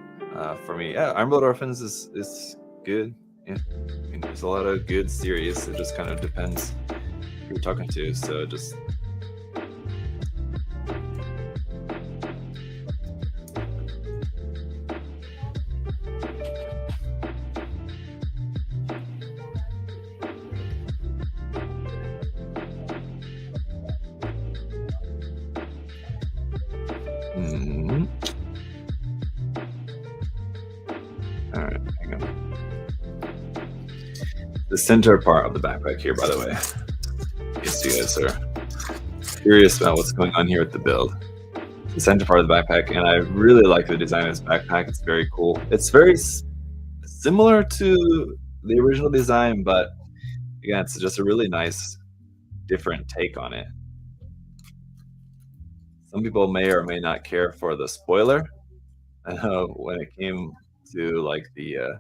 for me. Yeah, Iron Blood Orphans is good. Yeah. I mean, there's a lot of good series. It just kind of depends who you're talking to. So just. All right, hang on. The center part of the backpack here, by the way, in case you guys are curious about what's going on here with the build. The center part of the backpack, and I really like the design of this backpack. It's very cool. It's very similar to the original design, but again, it's just a really nice, different take on it. Some people may or may not care for the spoiler when it came to like the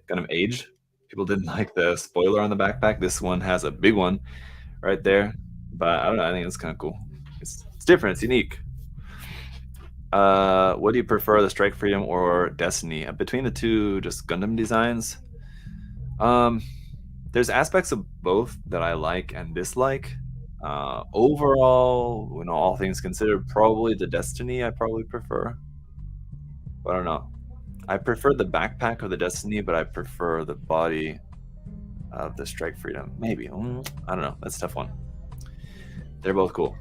Gundam Age. People didn't like the spoiler on the backpack. This one has a big one right there, but I don't know. I think it's kind of cool. It's different. It's unique. What do you prefer, the Strike Freedom or Destiny? Between the two, just Gundam designs. There's aspects of both that I like and dislike. Overall, you know, all things considered, probably the Destiny I probably prefer. But I don't know. I prefer the backpack of the Destiny, but I prefer the body of the Strike Freedom. Maybe. I don't know. That's a tough one. They're both cool.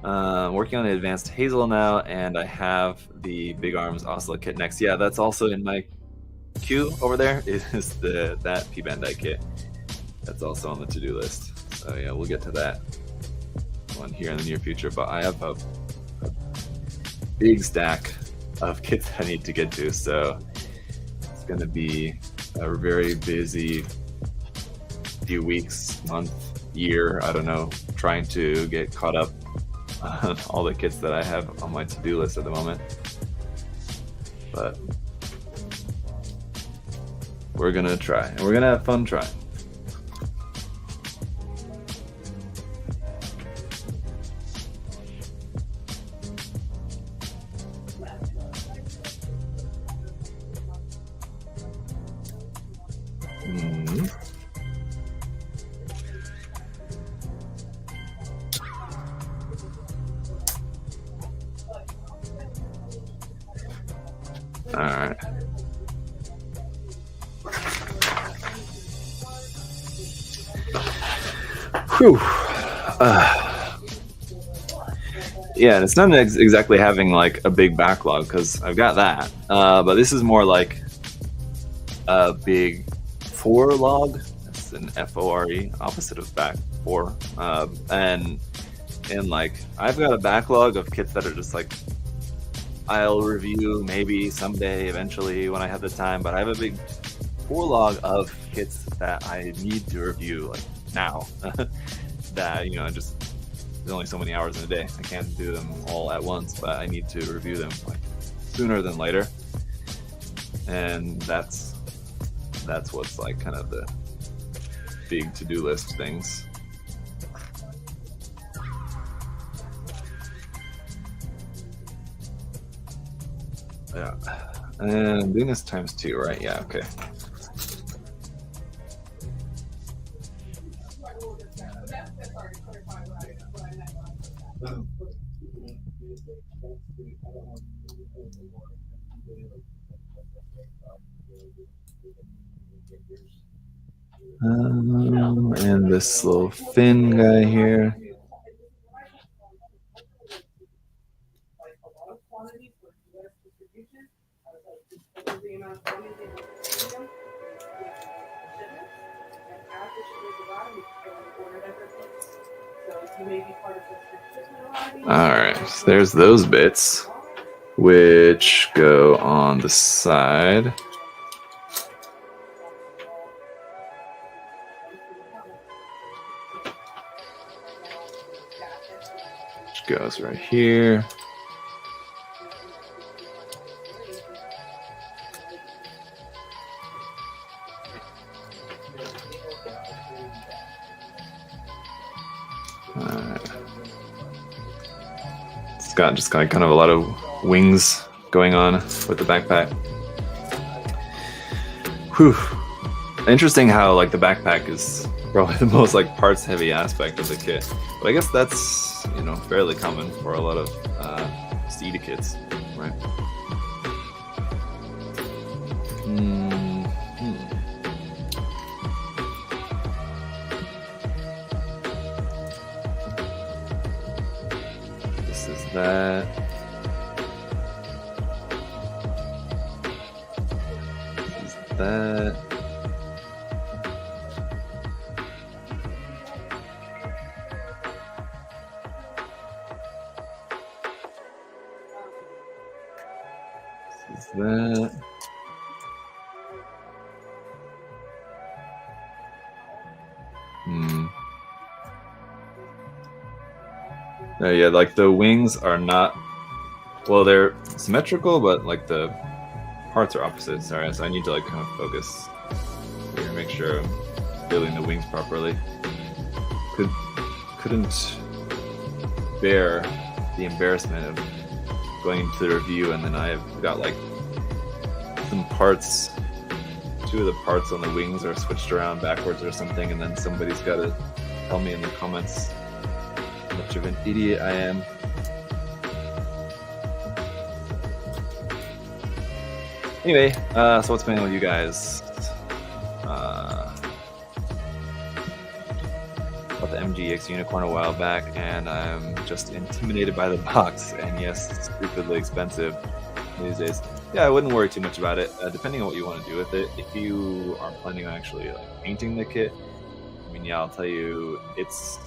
Working on the Advanced Hazel now, and I have the Big Arms Osla kit next. Yeah, that's also in my queue over there. Is that P-Bandai kit. That's also on the to-do list. So yeah, we'll get to that one here in the near future. But I have a big stack of kits I need to get to, so it's going to be a very busy few weeks, month, year, I don't know, trying to get caught up on all the kits that I have on my to-do list at the moment. But we're gonna try, and we're gonna have fun trying. All right. Whew. Yeah, and it's not exactly having like a big backlog because I've got that, but this is more like a big for log. That's an FORE, opposite of back for, and like I've got a backlog of kits that are just like I'll review maybe someday, eventually when I have the time. But I have a big for log of kits that I need to review like now. That just there's only so many hours in a day. I can't do them all at once, but I need to review them like sooner than later. And that's what's like kind of the big to-do list things. Yeah, and I'm doing this times 2, right? Yeah, okay. And this little thin guy here. Alright, so there's those bits, which go on the side. Which goes right here. Got just kind of a lot of wings going on with the backpack. Whew. Interesting how like the backpack is probably the most like parts heavy aspect of the kit, but I guess that's fairly common for a lot of Steeda kits, right? That is that. This is that. Yeah, like the wings are not, well, they're symmetrical, but like the parts are opposite. Sorry, so I need to like kind of focus here and make sure I'm building the wings properly. Couldn't bear the embarrassment of going to the review and then I've got like some parts, 2 of the parts on the wings are switched around backwards or something, and then somebody's got to tell me in the comments how much of an idiot I am. Anyway, so what's going on with you guys? Bought the MGX Unicorn a while back, and I'm just intimidated by the box. And yes, it's stupidly expensive these days. Yeah, I wouldn't worry too much about it. Depending on what you want to do with it, if you are planning on actually like painting the kit, I mean, yeah, I'll tell you, it's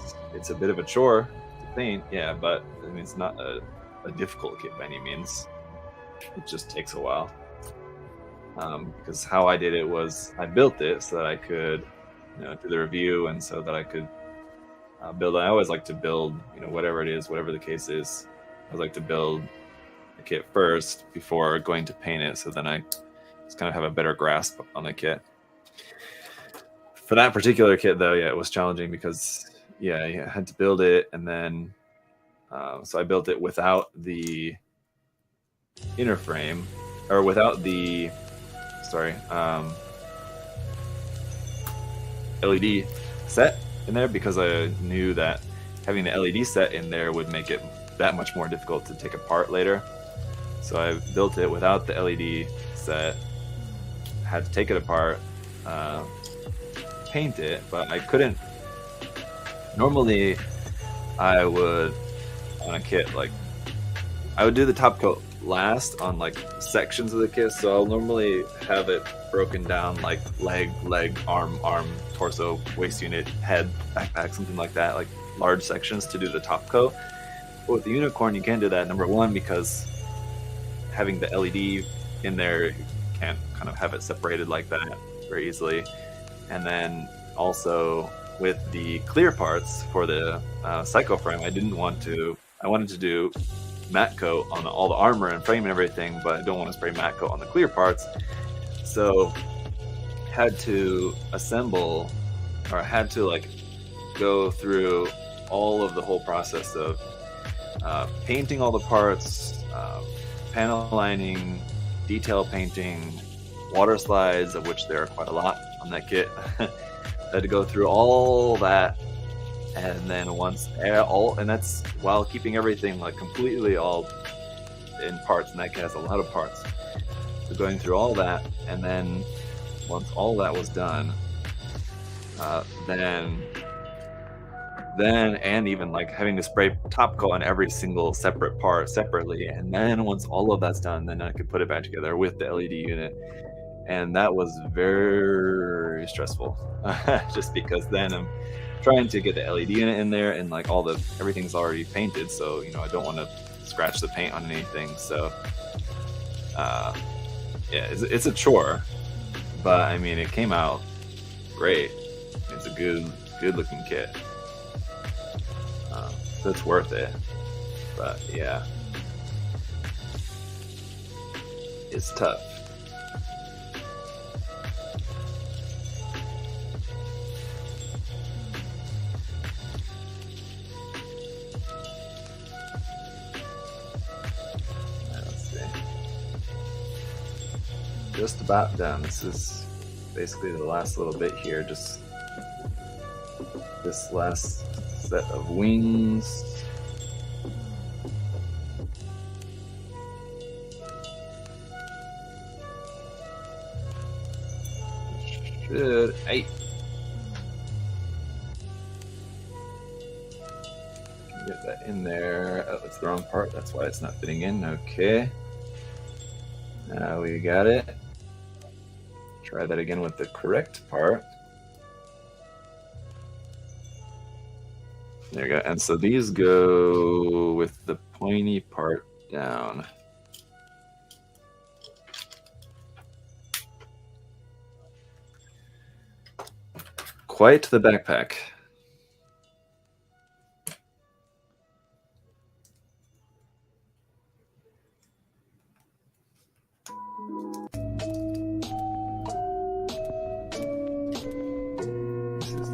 a bit of a chore to paint, yeah, but I mean, it's not a difficult kit by any means. It just takes a while. Because how I did it was I built it so that I could, do the review, and so that I could build. I always like to build, whatever it is, whatever the case is. I like to build the kit first before going to paint it, so then I just kind of have a better grasp on the kit. For that particular kit, though, yeah, it was challenging because, yeah, I had to build it, and then so I built it without the inner frame, or without the LED set in there, because I knew that having the LED set in there would make it that much more difficult to take apart later. So I built it without the LED set, had to take it apart, paint it, but I couldn't. Normally I would, on a kit, like, I would do the top coat last on like sections of the kit, so I'll normally have it broken down like leg, arm, torso, waist unit, head, backpack, something like that, like large sections to do the top coat. But with the unicorn, you can't do that, number one, because having the LED in there, you can't kind of have it separated like that very easily. And then also with the clear parts for the Psycho frame, I wanted to do matte coat on all the armor and frame and everything, but I don't want to spray matte coat on the clear parts. So had to assemble, or had to like go through all of the whole process of painting all the parts, panel lining, detail painting, water slides, of which there are quite a lot on that kit. Had to go through all that, and then and that's while keeping everything like completely all in parts, and that kit has a lot of parts. So going through all that, and then once all that was done, then and even like having to spray top coat on every single separate part separately, and then once all of that's done, then I could put it back together with the LED unit. And that was very stressful, just because then I'm trying to get the LED unit in there, and like everything's already painted, so I don't want to scratch the paint on anything. So yeah, it's a chore, but I mean, it came out great. It's a good looking kit, so it's worth it. But yeah, it's tough. Just about done. This is basically the last little bit here, just this last set of wings. Should get that in there. Oh, it's the wrong part, that's why it's not fitting in. Okay, now we got it. Try that again with the correct part. There we go. And so these go with the pointy part down. Quite the backpack.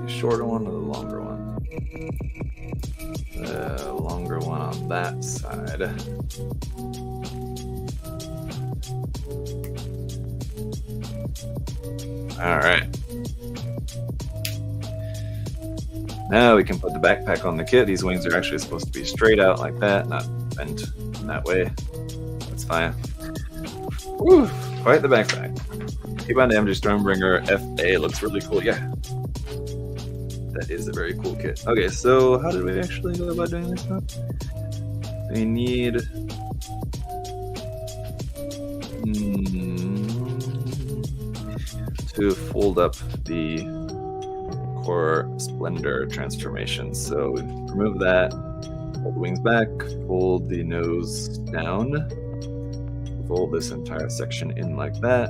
Shorter one or the longer one? The longer one on that side. All right. Now we can put the backpack on the kit. These wings are actually supposed to be straight out like that, not bent in that way. That's fine. Woo! Quite the backpack. P-Bandai MG Stormbringer FA looks really cool. Yeah. That is a very cool kit. Okay, so how did we actually go about doing this now? We need to fold up the or splendor transformations. So remove that, pull the wings back, fold the nose down, fold this entire section in like that.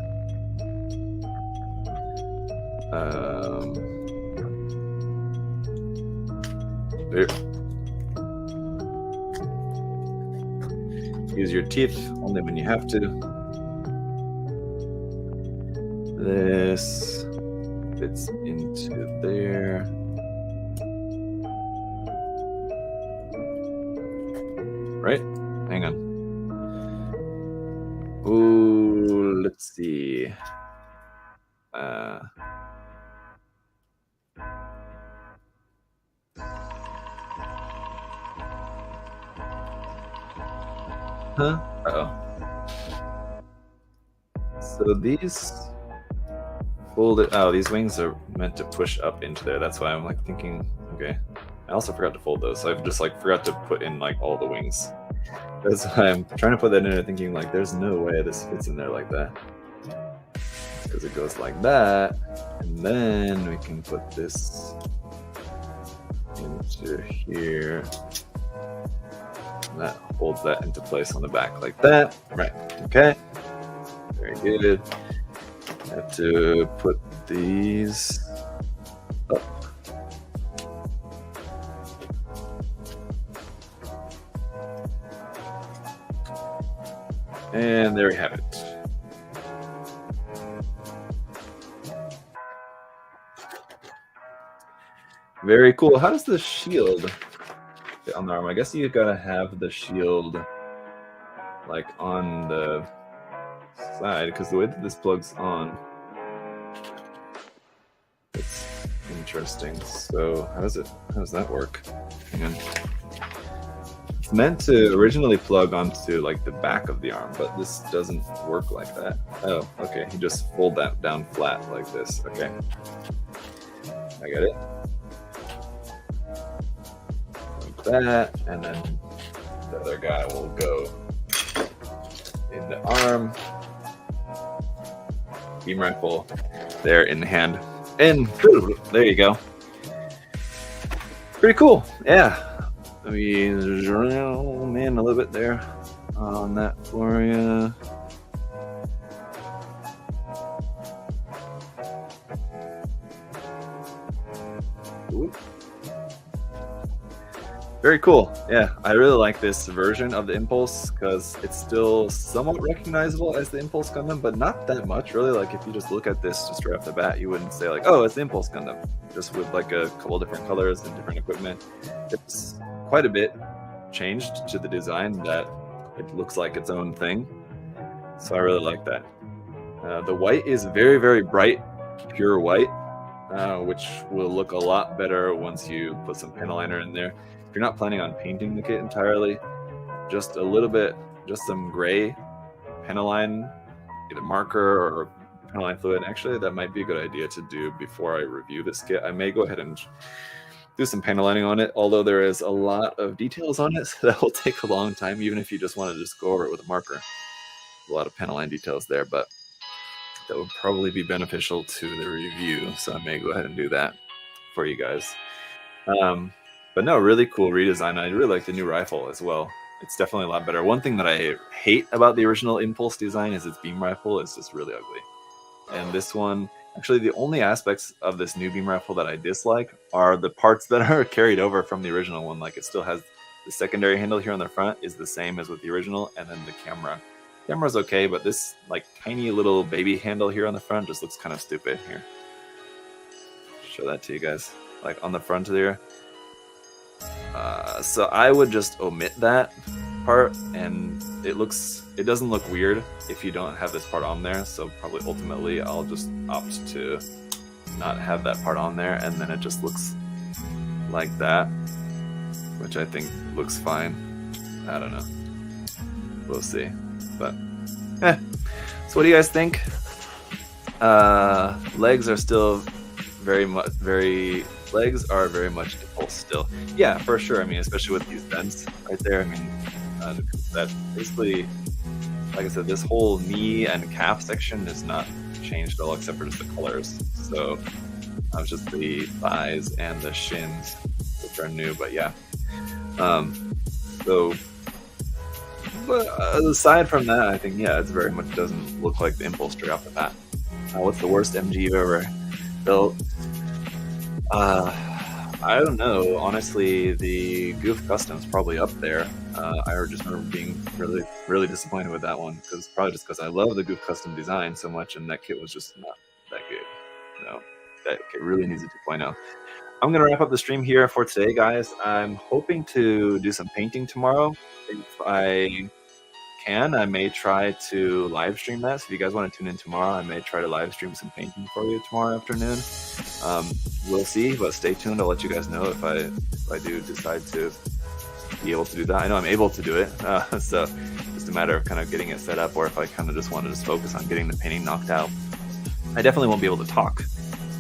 Use your teeth only when you have to. This fits into there. Right? Hang on. Ooh, let's see. Huh? Uh-oh. So these folded. Oh, these wings are meant to push up into there. That's why I'm like thinking. Okay. I also forgot to fold those. So I've just like forgot to put in like all the wings. That's why I'm trying to put that in there, thinking like, there's no way this fits in there like that. Because it goes like that, and then we can put this into here. And that holds that into place on the back like that. Right. Okay. Very good. I have to put these up. And there we have it. Very cool. How does the shield fit on the arm? I guess you gotta have the shield like on the side, because the way that this plugs on, it's interesting. So how does that work? Hang on. It's meant to originally plug onto like the back of the arm, but this doesn't work like that. Oh, okay. You just fold that down flat like this. Okay. I got it. Like that, and then the other guy will go in the arm. Beam rifle there in the hand. And there you go. Pretty cool. Yeah. Let me zoom in a little bit there on that for you. Ooh. Very cool. Yeah, I really like this version of the Impulse because it's still somewhat recognizable as the Impulse Gundam, but not that much really. Like if you just look at this just right off the bat, you wouldn't say like, oh, it's the Impulse Gundam, just with like a couple different colors and different equipment. It's quite a bit changed to the design that it looks like its own thing. So I really like that. The white is very, very bright, pure white, which will look a lot better once you put some panel liner in there. If you're not planning on painting the kit entirely, just a little bit, just some gray Panaline, either marker or Panaline fluid. Actually, that might be a good idea to do before I review this kit. I may go ahead and do some panel lining on it, although there is a lot of details on it, so that will take a long time, even if you just want to just go over it with a marker. A lot of panel line details there, but that would probably be beneficial to the review, so I may go ahead and do that for you guys. But no, really cool redesign. I really like the new rifle as well. It's definitely a lot better. One thing that I hate about the original Impulse design is its beam rifle is just really ugly. And this one, actually the only aspects of this new beam rifle that I dislike are the parts that are carried over from the original one. Like it still has the secondary handle here on the front is the same as with the original, and then the camera. Camera's okay, but this like tiny little baby handle here on the front just looks kind of stupid here. Show that to you guys. Like on the front there. So I would just omit that part, and it doesn't look weird if you don't have this part on there. So probably ultimately I'll just opt to not have that part on there, and then it just looks like that, which I think looks fine. I don't know, we'll see. But so what do you guys think? Legs are still very much Impulse still. Yeah, for sure. I mean, especially with these vents right there. I mean, that basically, like I said, this whole knee and calf section is not changed at all except for just the colors. So That was just the thighs and the shins, which are new, but yeah. So, but aside from that, I think, yeah, it very much doesn't look like the Impulse straight off the bat. What's the worst MG you've ever built? I don't know. Honestly, the Goof Custom's probably up there. I just remember being really, really disappointed with that one, because probably just because I love the Goof Custom design so much, and that kit was just not that good. No, that kit really needs a 2.0. I'm gonna wrap up the stream here for today, guys. I'm hoping to do some painting tomorrow. If I can, I may try to live stream that. So if you guys want to tune in tomorrow, I may try to live stream some painting for you tomorrow afternoon. We'll see, but stay tuned. I'll let you guys know if I do decide to be able to do that. I know I'm able to do it, so just a matter of kind of getting it set up, or if I kind of just want to just focus on getting the painting knocked out. I definitely won't be able to talk,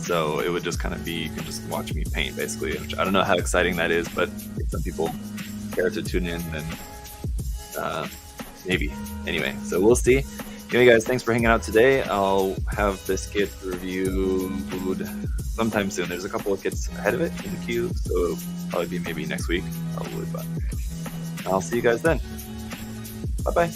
so it would just kind of be, you can just watch me paint basically, which I don't know how exciting that is, but if some people care to tune in, then maybe. Anyway, so we'll see. Anyway, guys, thanks for hanging out today. I'll have this kit reviewed sometime soon. There's a couple of kits ahead of it in the queue, so it'll probably be maybe next week, probably. But I'll see you guys then. Bye-bye.